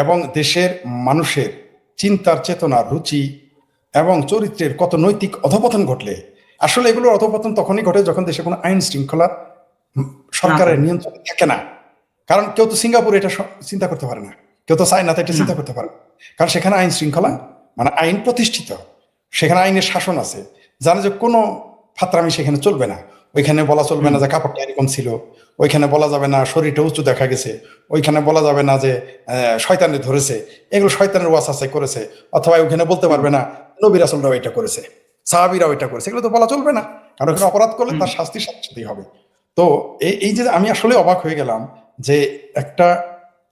এবং দেশের মানুষের চিন্তার চেতনা, রুচি এবং চরিত্রের কত নৈতিক অধপতন ঘটলে। আসলে এগুলোর অধপতন তখনই ঘটে যখন দেশে কোনো আইন শৃঙ্খলা সরকারের নিয়ন্ত্রণে থাকে না। কারণ কেউ তো সিঙ্গাপুরে এটা চিন্তা করতে পারে না, কেউ তো চায়নাতে এটা চিন্তা করতে পারে না, কারণ সেখানে আইন শৃঙ্খলা মানে আইন প্রতিষ্ঠিত, সেখানে আইনের শাসন আছে, জানে যে কোনো ফাতরামি সেখানে চলবে না, ওইখানে বলা চলবে না যে কাপড়টা এরকম ছিল, ওইখানে বলা যাবে না শরীরটা উঁচু দেখা গেছে, ওইখানে বলা যাবে না যে শয়তানে ধরেছে, এগুলো শয়তানের ওয়াসাসাই করেছে, অথবা ওইখানে বলতে পারবে না নবী রাসূলরাও এটা করেছে, সাহাবীরাও এটা করেছে, এগুলো তো বলা চলবে না, কারণ ওখানে অপরাধ করলে তার শাস্তির সাথে সাথেই হবে। তো এই যে আমি আসলে অবাক হয়ে গেলাম যে একটা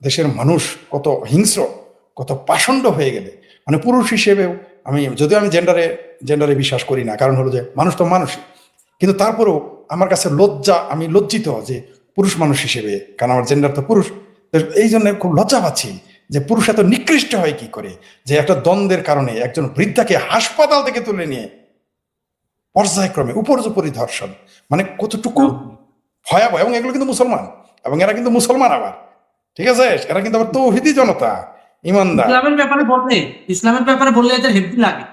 দেশের মানুষ কত হিংস্র, কত পাষণ্ড হয়ে গেলে, মানে পুরুষ হিসেবেও যদিও আমি জেন্ডারে বিশ্বাস করি না, কারণ হলো যে মানুষ তো মানুষই, কিন্তু তারপরেও আমার কাছে আমি লজ্জিত যে পুরুষ মানুষ হিসেবে, কারণ আমার জেন্ডার তো পুরুষ, এই জন্য খুব লজ্জা পাচ্ছি যে পুরুষ এত নিকৃষ্ট হয় কি করে, যে একটা দ্বন্দ্বের কারণে একজন বৃদ্ধাকে হাসপাতাল থেকে তুলে নিয়ে পর্যায়ক্রমে উপর্যুপরি ধর্ষণ, মানে কতটুকু ভয়াবহ। এবং এগুলো কিন্তু মুসলমান, এবং এরা কিন্তু মুসলমান আবার, ঠিক আছে, এরা কিন্তু আবার তৌহিদি জনতা, ইমানদার। ইসলামের ব্যাপারে বললে এদের হেভি লাগে।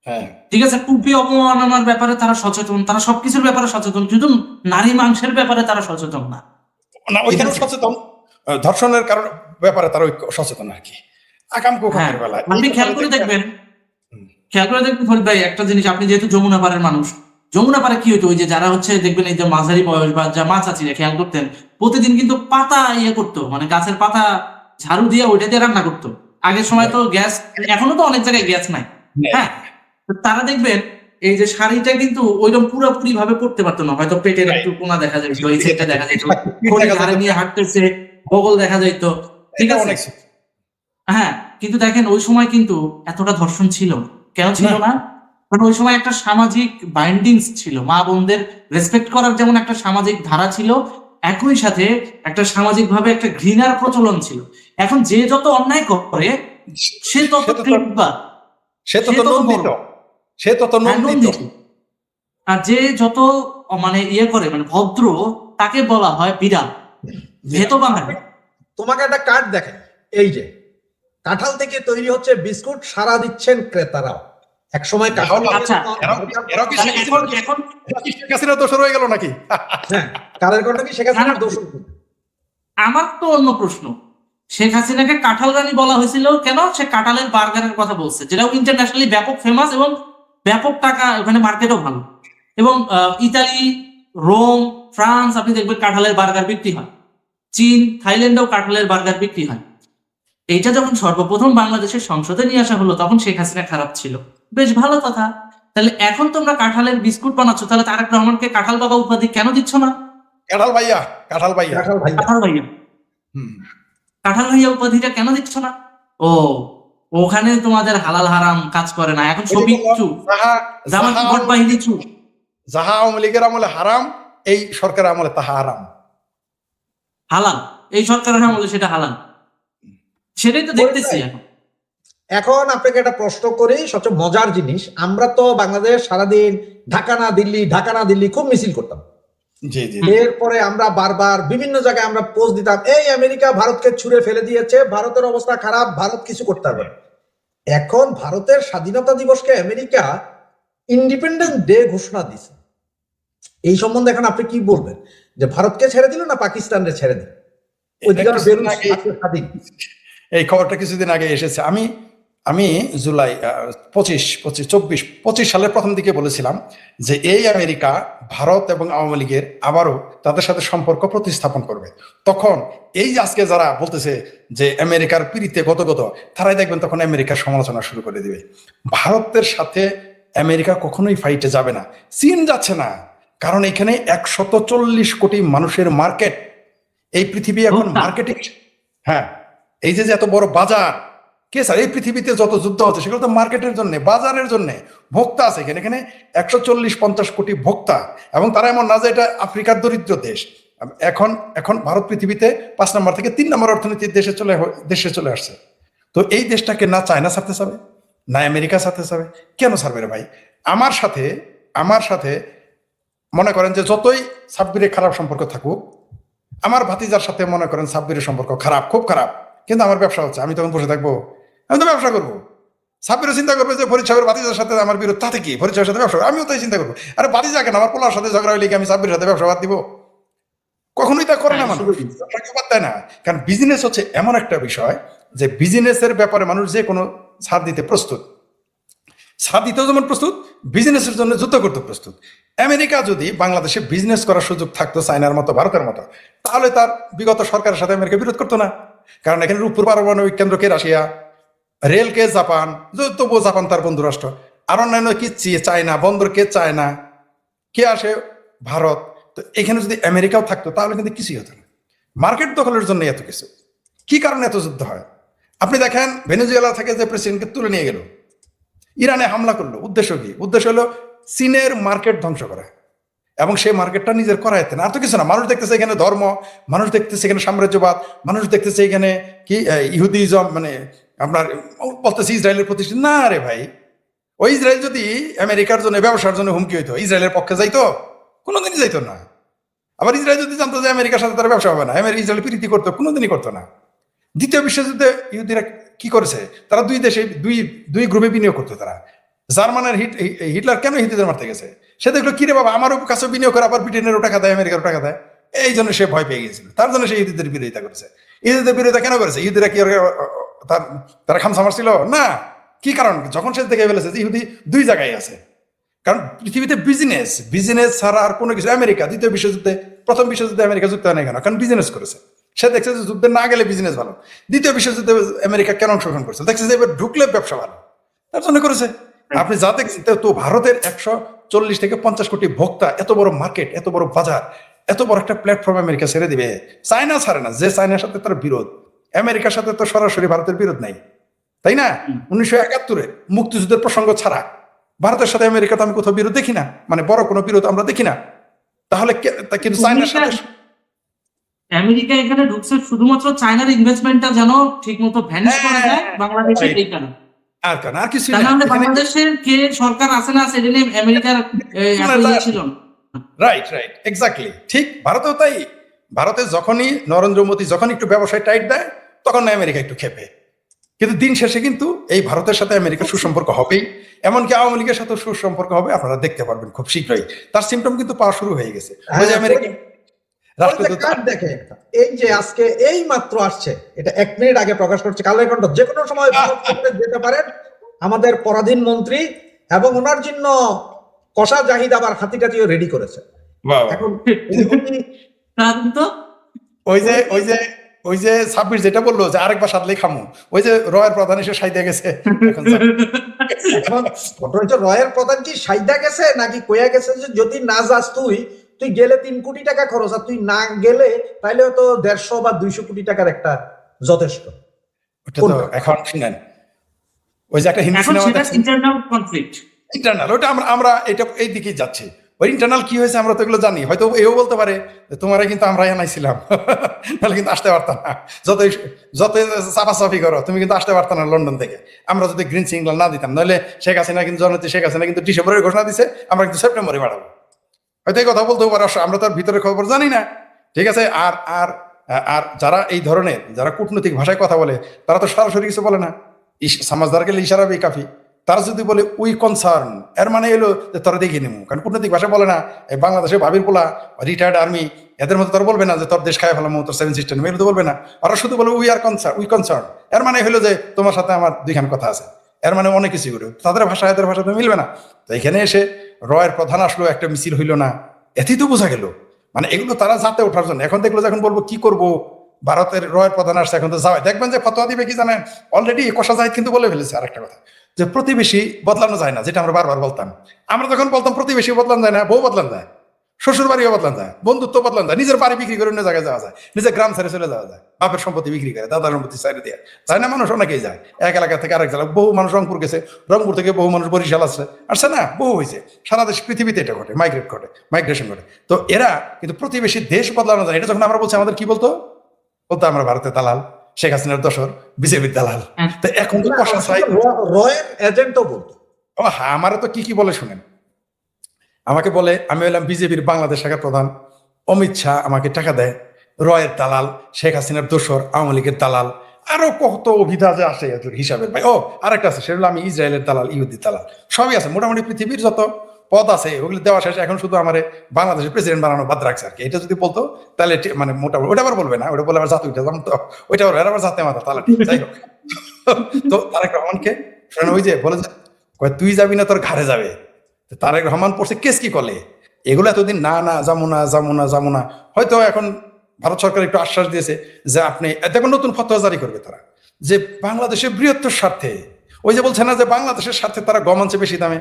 হ্যাঁ, ঠিক আছে, টুপি অবমাননার ব্যাপারে তারা সচেতন, তারা সবকিছুর ব্যাপারে সচেতন, কিন্তু নারী মাংসের ব্যাপারে তারা সচেতন না। ওইখানে সচেতন, ধর্ষণের কারণ ব্যাপারে তারা সচেতন আর কি, আকাম কোকামের বেলায়। আপনি খেয়াল করে দেখবেন ফরিদ ভাই, একটা জিনিস, আপনি যেহেতু যমুনা পাড়ের মানুষ, যমুনা পাড়ে কি হতো, ওই যে যারা হচ্ছে দেখবেন এই যে মাঝারি বয়স বা যা মা চাচিরা খেয়াল করতেন, প্রতিদিন কিন্তু পাতা করতো, মানে গাছের পাতা ঝাড়ু দিয়ে ওইটা দিয়ে রান্না করতো। আগের সময় তো গ্যাস, এখনো তো অনেক জায়গায় গ্যাস নাই, হ্যাঁ, তারা দেখবেন এই যে শাড়িটা কিন্তু ওইরকম পুরোপুরি ভাবে পড়তে পারতো না, হয়তো পেটের একটু কোনা দেখা যাইতো, এই সেটটা দেখা যাইতো, ঘাড়ে নিয়ে হাঁটতেছে, বগল দেখা যাইতো, ঠিক আছে, হ্যাঁ। কিন্তু দেখেন ওই সময় কিন্তু এতটা ধর্ষণ ছিল না। কেন ছিল না? কারণ ওই সময় একটা সামাজিক বাইন্ডিংস ছিল, মা বোনদের রেসপেক্ট করার যেমন একটা সামাজিক ধারা ছিল, একই সাথে একটা সামাজিক ভাবে একটা ঘৃণার প্রচলন ছিল। এখন যে যত অন্যায় করে সে তত নন্দিত, আর যে যত মানে করে মানে ভদ্র, তাকে বলা হয় বিড়াল, ভেতো বাঙালি। তোমাকে একটা কার্ড দেখেন, এই যে কাঁঠাল থেকে তৈরি হচ্ছে বিস্কুট, সারা দিচ্ছেন ক্রেতারাও। এক সময় দোষর হয়ে গেল নাকি? কারের কণ্ঠ কি শেখ হাসিনার দোষর? আমার তো অন্য প্রশ্ন, শেখ হাসিনাকে কাঁঠাল রানী বলা হয়েছিল কেন? সে কাঁঠালের বার্গারের কথা বলছে, যেটা ইন্টারন্যাশনালি ব্যাপক ফেমাস এবং ব্যাপক টাকা, ওখানে মার্কেটও ভালো। এবং ইতালি, রোম, ফ্রান্স আপনি দেখবেন কাঁঠালের বার্গার বিক্রি হয়, চীন, থাইল্যান্ডেও কাঁঠালের বার্গার বিক্রি হয়। এইটা যখন সর্বপ্রথম বাংলাদেশের সংসদে নিয়ে আসা হলো, তখন শেখ হাসিনা খারাপ ছিল, বেশ ভালো কথা। তাহলে এখন তোমরা কাঁঠালের বিস্কুট বানাচ্ছ, তাহলে তারেক রহমানকে কাঁঠাল বাবা উপাধি কেন দিচ্ছ না? কাঁঠাল ভাইয়া উপাধিটা কেন দিচ্ছ না? ওখানে তোমাদের হালাল হারাম কাজ করে না, এখন সবই যাহা আওয়ামী লীগের আমলে হারাম, এই সরকারের আমলে তাহা হারাম, হালাল এই সরকারের আমলে সেটা হালাল, সেটাই তো দেখতেছি। এখন আপনাকে একটা প্রশ্ন করি, সবচেয়ে মজার জিনিস, আমরা তো বাংলাদেশ সারাদিন ঢাকা না দিল্লি খুব মিছিল করতাম। এরপরে আমরা বারবার বিভিন্ন জায়গায় আমরা পোস্ট দিতাম, এই আমেরিকা ভারতকে ছুঁড়ে ফেলে দিয়েছে, ভারতের অবস্থা খারাপ, ভারত কিছু করতে পারবে। এখন ভারতের স্বাধীনতা দিবসকে আমেরিকা ইন্ডিপেন্ডেন্স ডে ঘোষণা দিয়েছে। এই সম্বন্ধে এখন আপনি কি বলবেন, যে ভারতকে ছেড়ে দিল না পাকিস্তানকে ছেড়ে দিল? এই খবরটা কিছুদিন আগে এসেছে। আমি জুলাই 25 সালের প্রথম দিকে বলেছিলাম যে এই আমেরিকা ভারত এবং আওয়ামী লীগের আবারও তাদের সাথে সম্পর্ক প্রতিস্থাপন করবে। তখন এই যে আজকে যারা বলতেছে যে আমেরিকার পিড়িতে গত তারাই দেখবেন তখন আমেরিকার সমালোচনা শুরু করে দিবে। ভারতের সাথে আমেরিকা কখনোই ফাইটে যাবে না, চীন যাচ্ছে না, কারণ এখানে 140 কোটি মানুষের মার্কেট, এই পৃথিবী এখন মার্কেটিং, হ্যাঁ, এই যে এত বড় বাজার, কে স্যার এই পৃথিবীতে যত যুদ্ধ হচ্ছে সেগুলো তো মার্কেটের জন্য, বাজারের জন্য, ভোক্তা আছে এখানে 140-50 কোটি ভোক্তা, এবং তারা এমন না যে এটা আফ্রিকার দরিদ্র দেশ। এখন ভারত পৃথিবীতে 5 নম্বর থেকে 3 নম্বর অর্থনীতির দেশে চলে আসছে। তো এই দেশটাকে না চায়না ছাড়তে চাবে, না আমেরিকা ছাড়তে চাবে, কেন ছাড়বে রে ভাই? আমার সাথে মনে করেন যে যতই সাব্বিরের খারাপ সম্পর্ক থাকুক, আমার ভাতিজার সাথে মনে করেন সাব্বিরের সম্পর্ক খারাপ, খুব খারাপ, কিন্তু আমার ব্যবসা হচ্ছে, আমি তখন বসে থাকবো? আমি তো ব্যবসা করবো। সাব্বিরও চিন্তা করবে যে ফরিদ সাহেবের ভাতিজার সাথে আমার বিরোধ, তাতে কি, ফরিদ সাহেবের সাথে ব্যবসা, আমিও তাই চিন্তা করবো। আরে ভাতিজা কেন, আমার পোলার সাথে ঝগড়া হইলে কি আমি সাব্বিরের সাথে ব্যবসা বাদ দিব? কখনোই তা করে না মানুষ, বাদ দেয় না। কারণ বিজনেস হচ্ছে এমন একটা বিষয় যে বিজনেসের ব্যাপারে মানুষ যে কোনো ছাড় দিতে প্রস্তুত, ছাড় দিতেও যেমন প্রস্তুত, বিজনেসের জন্য যুদ্ধ করতে প্রস্তুত। আমেরিকা যদি বাংলাদেশে বিজনেস করার সুযোগ থাকতো চায়নার মতো, ভারতের মতো, তাহলে তার বিগত সরকারের সাথে আমেরিকা বিরোধ করতো না। কারণ এখানে রূপপুর পারমাণবিক কেন্দ্রকে রাশিয়া, রেলকে জাপান, তবুও জাপান তার বন্ধু রাষ্ট্র, আর অন্যান্য কি চায়না, বন্দরকে চায়না, কে আসে ভারত। তো এখানে যদি আমেরিকাও থাকতো তাহলে কিন্তু কিছুই হতো না। মার্কেট দখলের জন্য এত কিছু, কি কারণে এত যুদ্ধ হয়? আপনি দেখেন ভেনেজুয়েলা থেকে যে প্রেসিডেন্টকে তুলে নিয়ে গেল, ইরানে হামলা করলো, উদ্দেশ্য কি? উদ্দেশ্য হলো চীনের মার্কেট ধ্বংস করা, এবং সেই মার্কেটটা নিজের করাইতেন, আর তো কিছু না। মানুষ দেখতেছে এখানে ধর্ম, মানুষ দেখতেছে এখানে সাম্রাজ্যবাদ, মানুষ দেখতেছে এখানে কি ইহুদিজম, মানে আপনার বলতেছে ইসরায়েলের প্রতিষ্ঠা। না রে ভাই, ওই ইসরায়েল যদি আমেরিকার জন্য, ব্যবসার জন্য হুমকি হইতো, ইসরায়েলের পক্ষে যাইতো? কোনোদিনই যাইতো না। আবার ইসরায়েল যদি জানতো যে আমেরিকার সাথে তার ব্যবসা হবে না, ইসরায়েল প্রীতি করতো? কোনোদিনই করতো না। দ্বিতীয় বিশ্বযুদ্ধে ইহুদিরা কি করেছে? তারা দুই দেশে দুই গ্রুপে বিনিয়োগ করতো। তারা জার্মানের হিটলার কেন ইহুদিদের মারতে গেছে? সে দেখলো কিরে বাবা, আমারও কাছে বিনিয়োগ করে, আবার ব্রিটেনেরও টাকা দেয়, আমেরিকারও টাকা দেয়, এই জন্য সে ভয় পেয়ে গিয়েছিল। তার জন্য সে ইহুদিদের বিরোধিতা করেছে। ইহুদিদের বিরোধিতা কেন করেছে? ইহুদিরা কি তারা খামসা মারছিল? না। কি কারণ? যখন সে দেখে ফেলেছে যে ইহুদি দুই জায়গায় আছে। কারণ পৃথিবীতে বিজনেস ছাড়া আর কোনো কিছু। আমেরিকা দ্বিতীয় বিশ্বযুদ্ধে, প্রথম বিশ্বযুদ্ধে আমেরিকা যুক্ত হয় না কেন? কারণ বিজনেস করেছে। সে দেখছে যে যুদ্ধে না গেলে বিজনেস ভালো। দ্বিতীয় বিশ্বযুদ্ধে আমেরিকা কেন অংশগ্রহণ করছে? দেখছে যে এবার ঢুকলে ব্যবসা ভালো, তার জন্য করেছে। আপনি যা দেখছেন, তো ভারতের 140 থেকে 50 কোটি ভোক্তা, এত বড় মার্কেট, এত বড় বাজার, এত বড় একটা প্ল্যাটফর্ম আমেরিকা ছেড়ে দিবে? চায়না ছাড়ে না। যে চায়নার সাথে তার বিরোধ, আমেরিকার সাথে তো সরাসরি ভারতের বিরোধ নাই, তাই না? 1971 মুক্তিযুদ্ধের প্রসঙ্গ ছাড়া ভারতের সাথে আমেরিকা তো আমি কোথাও বিরোধ দেখি না, মানে বড় কোনো বিরোধ আমরা দেখি না। তাহলে কিন্তু চায়নার সাথে আমেরিকা এখানে ঢুকছে শুধুমাত্র চায়নার ইনভেস্টমেন্টটা যেন ঠিক মতো ভ্যানিশ করা যায় বাংলাদেশের এই কারণে। আর কেন, আর কিছু তাহলে বাংলাদেশের কে সরকার আছে না, সেটা নিয়ে আমেরিকার ছিল না। রাইট, এক্স্যাক্টলি ঠিক। ভারতেও তাই। ভারতে যখনই নরেন্দ্র মোদী যখন একটু ব্যবসায় টাইট দেয়, তখন আমেরিকা একটু খেপে। কিন্তু দিন শেষে কিন্তু এই ভারতের সাথে আমেরিকার সুসম্পর্ক হবেই, এমনকি আওয়ামী লীগের সাথে সুসম্পর্ক হবে। আপনারা দেখতে পারবেন খুব শীঘ্রই। তার সিমটম কিন্তু পাওয়া শুরু হয়ে গেছে। ওই যে আমেরিকা রাষ্ট্রদূত দেখেন, এই যে আজকে এই মাত্র আসছে, এটা 1 মিনিট আগে প্রকাশ করছে কালের কণ্ঠ, যে কোনো সময় যেতে পারেন আমাদের পরাধীন মন্ত্রী, এবং ওনার জন্য কষা জাহিদ আবার হাতিটাটিও রেডি করেছে। এখন ওই যে 26 যেটা বললো যে আরেকবার সাদলে খামু, ওই যে রয়ের প্রধান এসে সাইদে গেছে। রয়ের প্রধান কি সাইদা গেছে নাকি কইয়া গেছে যে যদি না যাস তুই গেলে 3 কোটি টাকা খরচ, আর তুই না গেলে তাইলে হয়তো 150 বা 200 কোটি টাকার একটা যথেষ্ট। এখন শুনেন, ওই যে একটা Hindi cinema internal conflict, internal, ওটা আমরা এটা এই দিকে যাচ্ছি। ওই ইন্টারনাল কি হয়েছে আমরা তো এগুলো জানি। হয়তো এও বলতে পারে তোমারে কিন্তু আমরা আনাইছিলাম, তাহলে কিন্তু আসতে পারতাম না। যতই চাপাচাপি করো, তুমি কিন্তু আসতে পারতাম না লন্ডন থেকে, আমরা যদি গ্রিন সিগন্যাল না দিতাম। নইলে শেখ হাসিনা কিন্তু জননেত্রী শেখ হাসিনা কিন্তু ডিসেম্বরের ঘোষণা দিছে, আমরা কিন্তু সেপ্টেম্বরে বাড়াবো। হয়তো এই কথা বলতেও পারে, আমরা তার ভিতরে খবর জানি না, ঠিক আছে। আর আর আর যারা এই ধরনের, যারা কূটনৈতিক ভাষায় কথা বলে, তারা তো সরাসরি কিছু বলে না, সমাজদার গেলে ইশারা বি কাফি। তারা যদি বলে উই কনসার্ন, এর মানে এলো যে তোরা দেখে নেবো। কারণ কূটনৈতিক ভাষা বলে না, এই বাংলাদেশে ভাবির পোলা, রিটায়ার্ড আর্মি, এদের মধ্যে তোর বলবে না যে তোর দেশ খায় ফেলাম, তোর 7 সিস্টেম, এগুলো তো বলবে না। ওরা শুধু বলে উই কনসার্ন, এর মানে হলো যে তোমার সাথে আমার 2খান কথা আছে, এর মানে অনেক কিছু করে। তাদের ভাষা এদের ভাষা তো মিলবে না। তো এখানে এসে রয়ের প্রধান আসলো, একটা মিছিল হইলো না, এতেই তো বোঝা গেল। মানে এগুলো তারা যাতে ওঠার জন্য। এখন দেখলো যখন বলবো কি করবো, ভারতের রয়ের প্রধান আসছে, এখন তো যাওয়াই দেখবেন যে ফতোয়া দিবে কি জানেন, অলরেডি কষা জাহিদ কিন্তু বলে ফেলেছে আরেকটা কথা, যে প্রতিবেশী বদলানো যায় না, যেটা আমরা বারবার বলতাম। আমরা যখন বলতাম প্রতিবেশী বদলান যায় না, বউ বদলান যায়, শ্বশুর বাড়িও বদলান যায়, বন্ধুত্ব বদলান যায়, নিজের বাড়ি বিক্রি করে অন্য জায়গায় যাওয়া যায়, নিজের গ্রাম ছেড়ে চলে যাওয়া যায়, বাপের সম্পত্তি বিক্রি করে, দাদার সম্পত্তি ছেড়ে দিয়ে যায় না মানুষ, অনেকেই যায় এক এলাকা থেকে আরেক জায়গায়। বহু মানুষ রংপুর গেছে, রংপুর থেকে বহু মানুষ বরিশাল আসছে না, বহু হয়েছে। সারা দেশ পৃথিবীতে এটা ঘটে, মাইগ্রেশন ঘটে। তো এরা কিন্তু প্রতিবেশী দেশ বদলানো যায়, এটা যখন আমরা বলছি, আমাদের কি বলতো আমরা ভারতের দালাল, শেখ হাসিনার দোসর, বিজেপির দালাল। তো এখন তো রয়ের এজেন্টও বলতো। হ্যাঁ, আমারও তো কি বলে শুনেন, আমাকে বলে আমি হলাম বিজেপির বাংলাদেশ শাখার প্রধান, অমিত শাহ আমাকে টাকা দেয়, রয়ের দালাল, শেখ হাসিনার দোসর, আওয়ামী লীগের দালাল, আরো কত অভিধা যে আসে হিসাবের ভাই। আরেকটা আছে, সেটা হলো আমি ইসরায়েলের দালাল, ইহুদির দালাল, সবই আছে। মোটামুটি পৃথিবীর যত পদ আছে ওগুলো দেওয়া শেষ। এখন শুধু আমার বাংলাদেশের প্রেসিডেন্ট বানানো বাদ রাখছে আর কি। এটা যদি বলতো তাহলে মানে মোটামুটি, ওটা আবার বলবে না, ওটা বলে আবার জাতি উঠে যেমন, তো ওইটা আবার জাতে মাথা, তাহলে যাই হোক। তো তারেক রহমানকে ওই যে বলে যে তুই যাবি না, তোর ঘাড়ে যাবে। তারেক রহমান পড়ছে কেস কি করলে, এগুলো এতদিন না না যাবো না হয়তো এখন ভারত সরকার একটু আশ্বাস দিয়েছে যে আপনি দেখুন নতুন ফতোয়া জারি করবে তারা, যে বাংলাদেশের বৃহত্তর স্বার্থে, ওই যে বলছে না যে বাংলাদেশের স্বার্থে তারা গম আনছে বেশি দামে,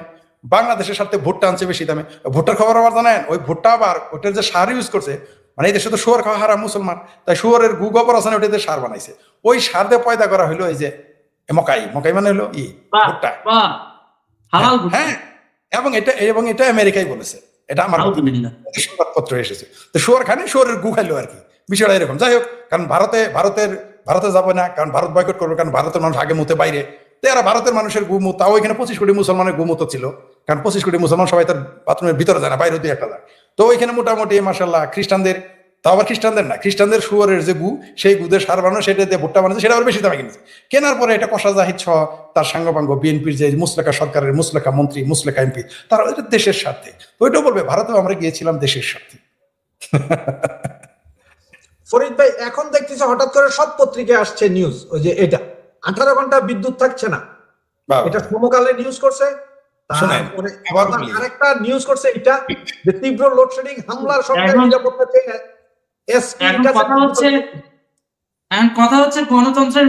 বাংলাদেশের স্বার্থে ভুট্টা আনছে বেশি দামে। ভুট্টার খবর আবার জানেন, ওই ভুট্টা আবার ওটার যে সার ইউজ করছে, মানে এই দেশে তো শুয়োর খাওয়া হারাম মুসলমান, তাই শুয়োরের গু গোবর আছে না, ওটাতে সার বানাইছে। ওই সার দিয়ে পয়দা করা হলো এই যে মকাই মানে হলো ভুট্টা। হালাল ভুট্টা। হ্যাঁ, এবং এটা আমেরিকাই বলেছে, এটা আমার সংবাদপত্র এসেছে। তো শুয়োর খানে শুয়োরের গু খাইলো আর কি, বিষয়টা এরকম। যাই হোক, কারণ ভারতে যাবে না, কারণ ভারত বয়কট করবে, কারণ ভারতের মানুষ আগে মুতে বাইরে, তো এরা ভারতের মানুষের গুমুত, তাও এখানে 25 কোটি মুসলমানের গুমুত ছিল, কারণ 25 কোটি মুসলমান সবাই তার বাথরুমের ভিতরে যায় না, বাইরে দুই একটা যায়। তো ওইখানে মোটামুটি মাশাআল্লাহ খ্রিস্টানদের, তাও আবার খ্রিস্টানদের না, খ্রিস্টানদের শুয়োরের যে গু, সেই গুদের সার বানানো, সেটা দিয়ে ভুট্টা বানাচ্ছে, সেটা আবার বেশি দামে কিনেছে। কেনার পরে এটা কষা জাহিদ সহ তার সাঙ্গপাঙ্গ বিএনপির যে মুসলেকা সরকারের মুসলেকা মন্ত্রী, মুসলেকা এমপি, তারা এটা দেশের স্বার্থে। তো ওইটাও বলবে ভারতেও আমরা গিয়েছিলাম দেশের স্বার্থে। ফরিদ ভাই, এখন দেখতেছি হঠাৎ করে সব পত্রিকায় আসছে নিউজ, ওই যে এটা 18 ঘন্টা বিদ্যুৎ থাকছে না, এটা সমকালে নিউজ করছে। আরেকটা নিউজ করছে এটা যে তীব্র লোডশেডিং, হামলার সরকারি নিরাপত্তা চেয়ে কথা হচ্ছে গণতন্ত্রের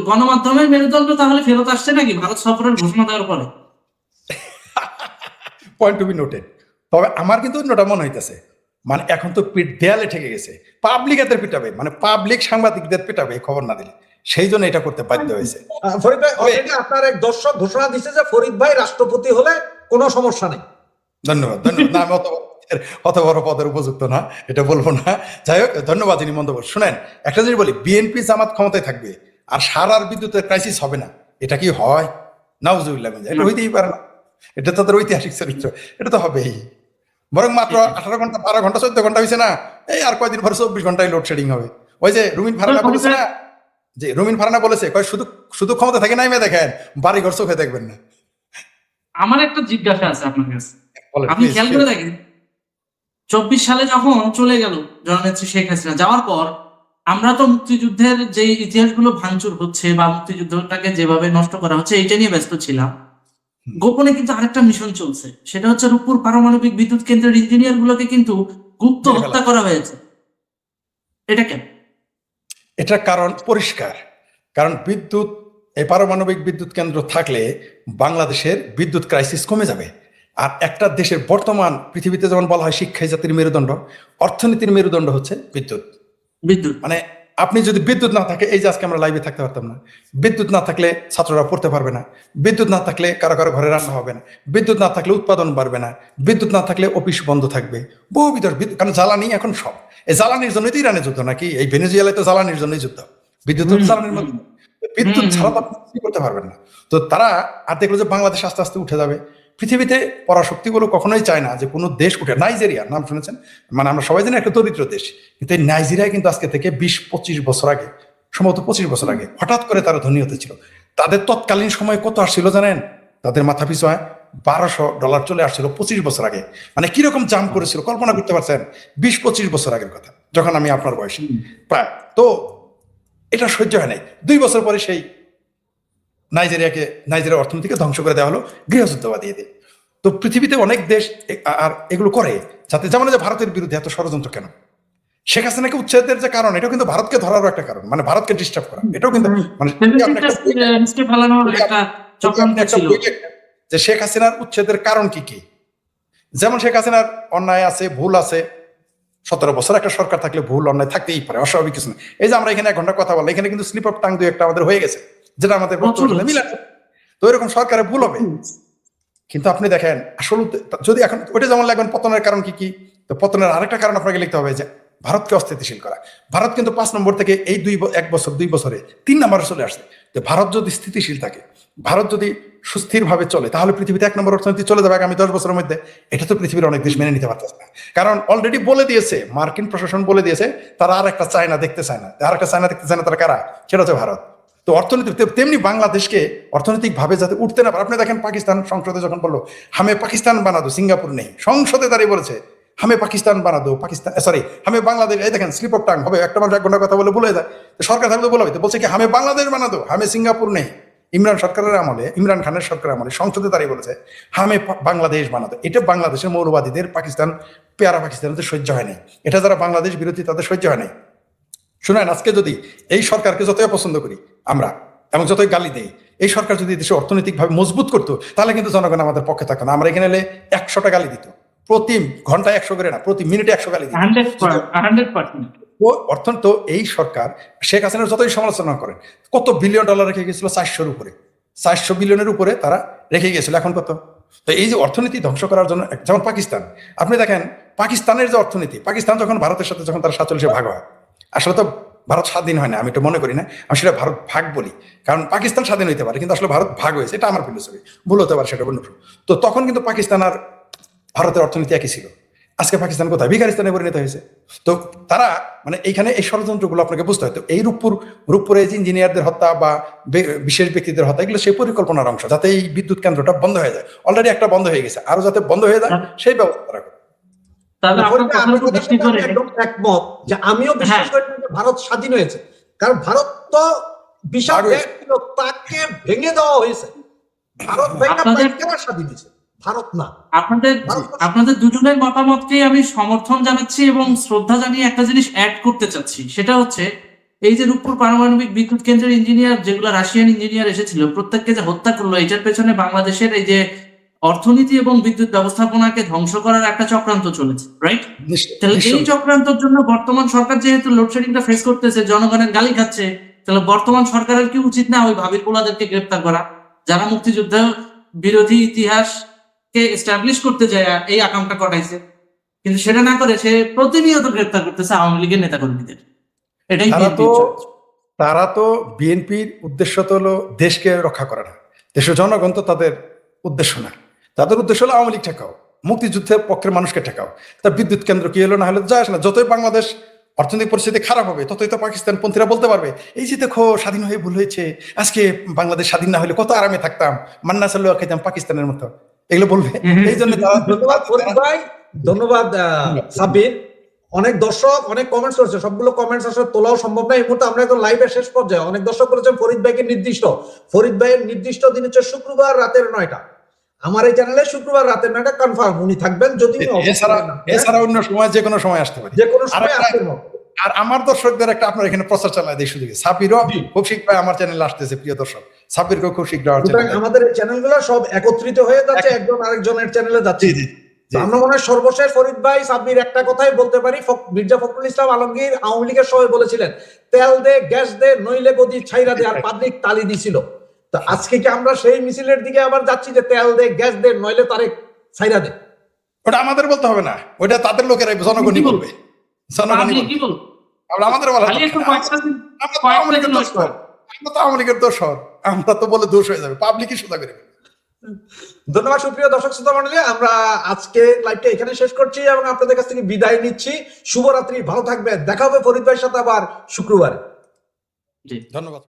গণমাধ্যমের মেরুদণ্ড তাহলে ফেরত আসছে নাকি ভারত সফরের ঘোষণা দেওয়ার পরে? Point to be noted. তবে আমার কিন্তু অন্যটা মনে হইতেছে, মানে এখন তো পিঠ দেয়ালে ঠেকে গেছে, পাবলিক এদের পিটাবে, মানে পাবলিক সাংবাদিকদের পিটাবে খবর না দিলে, সেই জন্য এটা করতে বাধ্য হয়েছে। ফরিদ ভাই, অলরেডি আপনার এক দর্শক ঘোষণা দিচ্ছে যে ফরিদ ভাই রাষ্ট্রপতি হলে কোনো সমস্যা নেই। ধন্যবাদ। না, আমি অত বড় পদের উপযুক্ত না, এটা বলবো না। যাই হোক, ধন্যবাদ যিনি মন্তব্য। শুনেন, একটা জিনিস বলি, বিএনপি জামাত ক্ষমতায় থাকবে আর সারার বিদ্যুতের ক্রাইসিস হবে না, এটা কি হয়? নাউজুবিল্লাহ, এটা হইতেই পারে না, এটা তাদের ঐতিহাসিক চরিত্র, এটা তো হবেই। বরং মাত্র 18 ঘন্টা 12 ঘন্টা 14 ঘন্টা হয়েছে না, এই আর কয়দিন পরে 24 ঘন্টায় লোডশেডিং হবে। ওই যে রুমিন ফারহানা বলেছে না, যে রুমিন ফারহানা বলেছে শুধু ক্ষমতা থাকে নাই, মেয়ে দেখেন বাড়ি ঘর চোখে দেখবেন না। আমার একটা জিজ্ঞাসা আছে আপনার কাছে, আপনি খেয়াল করে দেখেন 24 সালে যখন চলে গেল জননেত্রী শেখ হাসিনা, যাওয়ার পর আমরা তো মুক্তিযুদ্ধের যে ইতিহাসগুলো ভাঙচুর হচ্ছে বা মুক্তিযুদ্ধটাকে যেভাবে নষ্ট করা হচ্ছে এটা নিয়ে ব্যস্ত ছিলাম। গোপনে কিন্তু আরেকটা মিশন চলছে, সেটা হচ্ছে রূপপুর পারমাণবিক বিদ্যুৎ কেন্দ্রের ইঞ্জিনিয়ার গুলোকে কিন্তু গুপ্ত হত্যা করা হয়েছে। এটা কেন? এটা কারণ পরিষ্কার, কারণ এই পারমাণবিক বিদ্যুৎ কেন্দ্র থাকলে বাংলাদেশের বিদ্যুৎ ক্রাইসিস কমে যাবে। আর একটা দেশের বর্তমান পৃথিবীতে যেমন বলা হয় শিক্ষাই জাতির মেরুদণ্ড, অর্থনীতির মেরুদণ্ড হচ্ছে বিদ্যুৎ। মানে আপনি যদি বিদ্যুৎ না থাকে, এই যে আজকে আমরা লাইভে থাকতে পারতাম না, বিদ্যুৎ না থাকলে ছাত্ররা পড়তে পারবে না, বিদ্যুৎ না থাকলে কারো কারো ঘরে রান্না হবে না, বিদ্যুৎ না থাকলে উৎপাদন বাড়বে না, বিদ্যুৎ না থাকলে অফিস বন্ধ থাকবে, বহুবিধ কারণ জ্বালানি এখন সব, এই জ্বালানির জন্যই তো ইরানের যুদ্ধ নাকি, এই ভেনেজুয়েলায় তো জ্বালানির জন্যই যুদ্ধ, বিদ্যুৎ জ্বালানির মধ্যে, বিদ্যুৎ ছাড়া তো আপনি করতে পারবেন না। তো তারা আর দেখলো যে বাংলাদেশ আস্তে আস্তে উঠে যাবে। পৃথিবীতে পরাশক্তিগুলো কখনোই চায় না যে কোনো দেশ উঠে। নাইজেরিয়া নাম শুনেছেন, মানে আমরা সবাই জানি একটা দরিদ্র দেশ, কিন্তু এই নাইজেরিয়া কিন্তু আজকে থেকে 20-25 বছর আগে, সম্ভবত 25 বছর আগে হঠাৎ করে তারা ধনী হতেছিল। তাদের তৎকালীন সময় কত আসছিল জানেন? তাদের মাথা পিছু $1200 চলে আসছিল 25 বছর আগে। মানে কিরকম জাম করেছিল কল্পনা করতে পারছেন? 20-25 বছর আগের কথা, যখন আমি আপনার বয়সী প্রায়। তো এটা সহ্য হয় নাই, 2 বছর পরে সেই নাইজেরিয়ার অর্থনীতিকে ধ্বংস করে দেওয়া হলো, গৃহযুদ্ধ বাদিয়ে দিয়ে। তো পৃথিবীতে অনেক দেশ আর এগুলো করে, যাতে যেমন যে ভারতের বিরুদ্ধে এত ষড়যন্ত্র কেন? শেখ হাসিনাকে উচ্ছেদের যে কারণ, এটাও কিন্তু ভারতকে ধরারও একটা কারণ, মানে ভারতকে ডিস্টার্ব করা, এটাও কিন্তু মানে যে শেখ হাসিনার উচ্ছেদের কারণ কি কি, যেমন শেখ হাসিনার অন্যায় আছে, ভুল আছে, 17 বছর একটা সরকার থাকলে ভুল অন্যায় থাকতেই পারে, অস্বাভাবিক কিছু না। এই যে আমরা এখানে 1 ঘন্টা কথা বললাম, এখানে কিন্তু স্লিপ অফ টাং 2-1টা আমাদের হয়ে গেছে, যেটা আমাদের মিলে। তো এরকম সরকারে ভুল হবে, কিন্তু আপনি দেখেন আসলে যদি এখন ওইটা যেমন লাগবেন পতনের কারণ কি কি, তো পতনের আরেকটা কারণ আপনাকে লিখতে হবে যে ভারতকে অস্থিতিশীল করা। ভারত কিন্তু 5 নম্বর থেকে এই 1 বছর 2 বছরে 3 নম্বরে চলে আসছে। যে ভারত যদি স্থিতিশীল থাকে, ভারত যদি সুস্থির ভাবে চলে, তাহলে পৃথিবীতে 1 নম্বর অর্থনীতি চলে যাবে আগামী 10 বছরের মধ্যে। এটা তো পৃথিবীর অনেক দেশ মেনে নিতে পারতেছে না, কারণ অলরেডি বলে দিয়েছে, মার্কিন প্রশাসন বলে দিয়েছে তারা আর একটা চায়না দেখতে চায় না। আর একটা চায়না দেখতে চায় না, তারা কারা? সেটা হচ্ছে ভারত। তো অর্থনীতি তেমনি বাংলাদেশকে অর্থনৈতিক ভাবে যাতে উঠতে না পারে। আপনি দেখেন পাকিস্তান সংসদে যখন বললো হামে পাকিস্তান বানা দো, সিঙ্গাপুর নেই, সংসদে দাঁড়িয়ে বলেছে হামে পাকিস্তান বানা দো, হামে বাংলাদেশ। এই দেখেন স্লিপ অফ টাং হবে, একটা মানুষ 1 ঘন্টা কথা বলে ভুলে যায়, সরকার থাকলে বলে বলছে কি হামে বাংলাদেশ বানা দো, হামে সিঙ্গাপুর নেই। ইমরান সরকারের আমলে, ইমরান খানের সরকারের আমলে সংসদে দাঁড়িয়ে বলেছে হামে বাংলাদেশ বানাতে। এটা বাংলাদেশের মৌলবাদীদের পাকিস্তান, পেয়ারা পাকিস্তানিদের সহ্য হয় নাই। এটা যারা বাংলাদেশ বিরোধী তাদের সহ্য হয় নাই। শুনেন, আজকে যদি এই সরকারকে যতই অপছন্দ করি আমরা এবং যতই গালি দেই, এই সরকার যদি দেশে অর্থনৈতিকভাবে মজবুত করতো তাহলে কিন্তু জনগণ আমাদের পক্ষে থাকতো না। আমরা এখানে এলে 100টা গালি দিত, প্রতি ঘন্টায় 100 করে না, প্রতি মিনিটে 100 গালি দিত। 100%। অর্থনীতি তো এই সরকার শেখ হাসিনার যতই সমালোচনা করেন, কত বিলিয়ন ডলার রেখে গেছিল, 400-র উপরে, 400 বিলিয়নের উপরে তারা রেখে গেছিল। এখন কত? তো এই যে অর্থনীতি ধ্বংস করার জন্য, যেমন পাকিস্তান, আপনি দেখেন পাকিস্তানের যে অর্থনীতি, পাকিস্তান যখন ভারতের সাথে যখন তারা 47-এ ভাগ হয়, আসলে তো ভারত স্বাধীন হয় না, আমি তো মনে করি না, আমি সেটা ভারত ভাগ বলি, কারণ পাকিস্তান স্বাধীন হইতে পারে কিন্তু আসলে ভারত ভাগ হয়েছে, এটা আমার ফিলোসফি, ভুল হতে পারে, সেটা বন্য। তো তখন কিন্তু পাকিস্তান আর ভারতের অর্থনীতি একই ছিল। আজকে পাকিস্তান কোথায়? ভিখারিস্তানে পরিণত হয়েছে। তো তারা মানে এইখানে এই ষড়যন্ত্রগুলো আপনাকে বুঝতে হয়। তো এই রূপপুরে এই যে ইঞ্জিনিয়ারদের হত্যা বা বিশেষ ব্যক্তিদের হত্যা, এগুলো সেই পরিকল্পনার অংশ, যাতে এই বিদ্যুৎ কেন্দ্রটা বন্ধ হয়ে যায়। অলরেডি একটা বন্ধ হয়ে গেছে, আরো যাতে বন্ধ হয়ে যায় সেই ব্যবস্থা রাখো। তাহলে আপনার কথার উপর ভিত্তি করে একদম একমত যে আমিও বিশ্বাস করি যে ভারত স্বাধীন হয়েছে, কারণ ভারত তো বিশাল দেশ ছিল, তাকে ভেঙে দেওয়া হয়েছে। ভারত ভেঙে স্বাধীন হয়েছে, ভারত না। আপনাদের দুজনের মতামতকেই আমি সমর্থন জানাচ্ছি এবং শ্রদ্ধা জানিয়ে একটা জিনিস অ্যাড করতে চাচ্ছি, সেটা হচ্ছে এই যে রূপপুর পারমাণবিক বিদ্যুৎ কেন্দ্রের ইঞ্জিনিয়ার, যেগুলো রাশিয়ান ইঞ্জিনিয়ার এসেছিল, প্রত্যেককে যে হত্যা করলো, এটার পেছনে বাংলাদেশের এই যে অর্থনীতি এবং বিদ্যুৎ ব্যবস্থাপনাকে ধ্বংস করার একটা চক্রান্ত চলেছে, রাইট? তাহলে এই চক্রান্তের জন্য বর্তমান সরকার যেহেতু লোডশেডিংটা ফেস করতেছে, জনগণের গালি খাচ্ছে, তাহলে বর্তমান সরকারের কি উচিত না ওই ভাবির পোলাদেরকে গ্রেপ্তার করা, যারা মুক্তিযুদ্ধ বিরোধী ইতিহাসকে এস্টাবলিশ করতে যায় এই আকামটা ঘটাইছে, কিন্তু সেটা না করে সে প্রতিনিয়ত গ্রেপ্তার করতেছে আওয়ামী লীগের নেতাকর্মীদের। এটাই তারা তো বিএনপির উদ্দেশ্য তো হলো দেশকে রক্ষা করা না, দেশের জনগণ তো তাদের উদ্দেশ্য না। তাদের উদ্দেশ্য হলো আওয়ামী লীগ ঠেকাও, মুক্তিযুদ্ধের পক্ষের মানুষকে ঠেকাও। তা বিদ্যুৎ কেন্দ্র কি হলো না হলে যায় আসে না। যতই বাংলাদেশ অর্থনৈতিক পরিস্থিতি খারাপ হবে, ততই তো পাকিস্তান পন্থীরা বলতে পারবে এই যে দেখো স্বাধীন হয়ে ভুল হয়েছে, আজকে বাংলাদেশ স্বাধীন না হলে কত আরামে থাকতাম, মান্না সাল্লু খেতাম পাকিস্তানের মতো, এগুলো বলবে। এই জন্য ধন্যবাদ সাব্বির। অনেক দর্শক অনেক কমেন্টস করেছে, সবগুলো কমেন্টস আসলে তোলাও সম্ভব না এই মুহূর্তে। আমরা একদম লাইভের শেষ পর্যায়ে। অনেক দর্শক করেছেন ফরিদ ভাইয়ের নির্দিষ্ট দিন হচ্ছে শুক্রবার রাতের 9টা। আমার এই চ্যানেলে শুক্রবার রাতের 9টা কনফার্ম উনি থাকবেন, যদি এছাড়া অন্য সময় যে কোনো সময় আসতে পারে, যে কোনো সময় আসতে পারে। আর আমার দর্শকদের একটা আপনার এখানে প্রচার চালায় দেয়, সুযোগে সাব্বিরও খুব শীঘ্রই আমার চ্যানেলে আসতেছে। প্রিয় দর্শক, সাব্বিরকেও খুব শীঘ্র আমাদের এই চ্যানেলগুলো সব একত্রিত হয়ে যাচ্ছে, একজন আরেকজনের চ্যানেলে যাচ্ছে। আমরা মনে হয় সর্বশেষ ফরিদ ভাই সাব্বির একটা কথাই বলতে পারি, মির্জা ফখরুল ইসলাম আলমগীর আওয়ামী লীগের সময় বলেছিলেন তেল দে গ্যাস দে নইলে গদি ছাইরা দে, আর পাবলিক তালি দিছিল। তো আজকে কি আমরা সেই মিছিলের দিকে আবার যাচ্ছি যে তেল দে গ্যাস দে নইলে তারে ছাইরা দে? ওটা আমাদের বলতে হবে না, ওটা তাদের লোকেরাই, জনগণই বলবে। আমাদের বলা আমরা তো আওয়ামী লীগের দোষর, আমরা তো বলে দোষ হয়ে যাবে, পাবলিকই সোজা করে। ধন্যবাদ সুপ্রিয় দর্শক শ্রোতা মণ্ডলী, আমরা আজকে লাইভটা এখানে শেষ করছি এবং আপনাদের কাছ থেকে বিদায় নিচ্ছি। শুভরাত্রি, ভালো থাকবেন, দেখা হবে ফরিদ ভাইয়ের সাথে আবার শুক্রবার। ধন্যবাদ।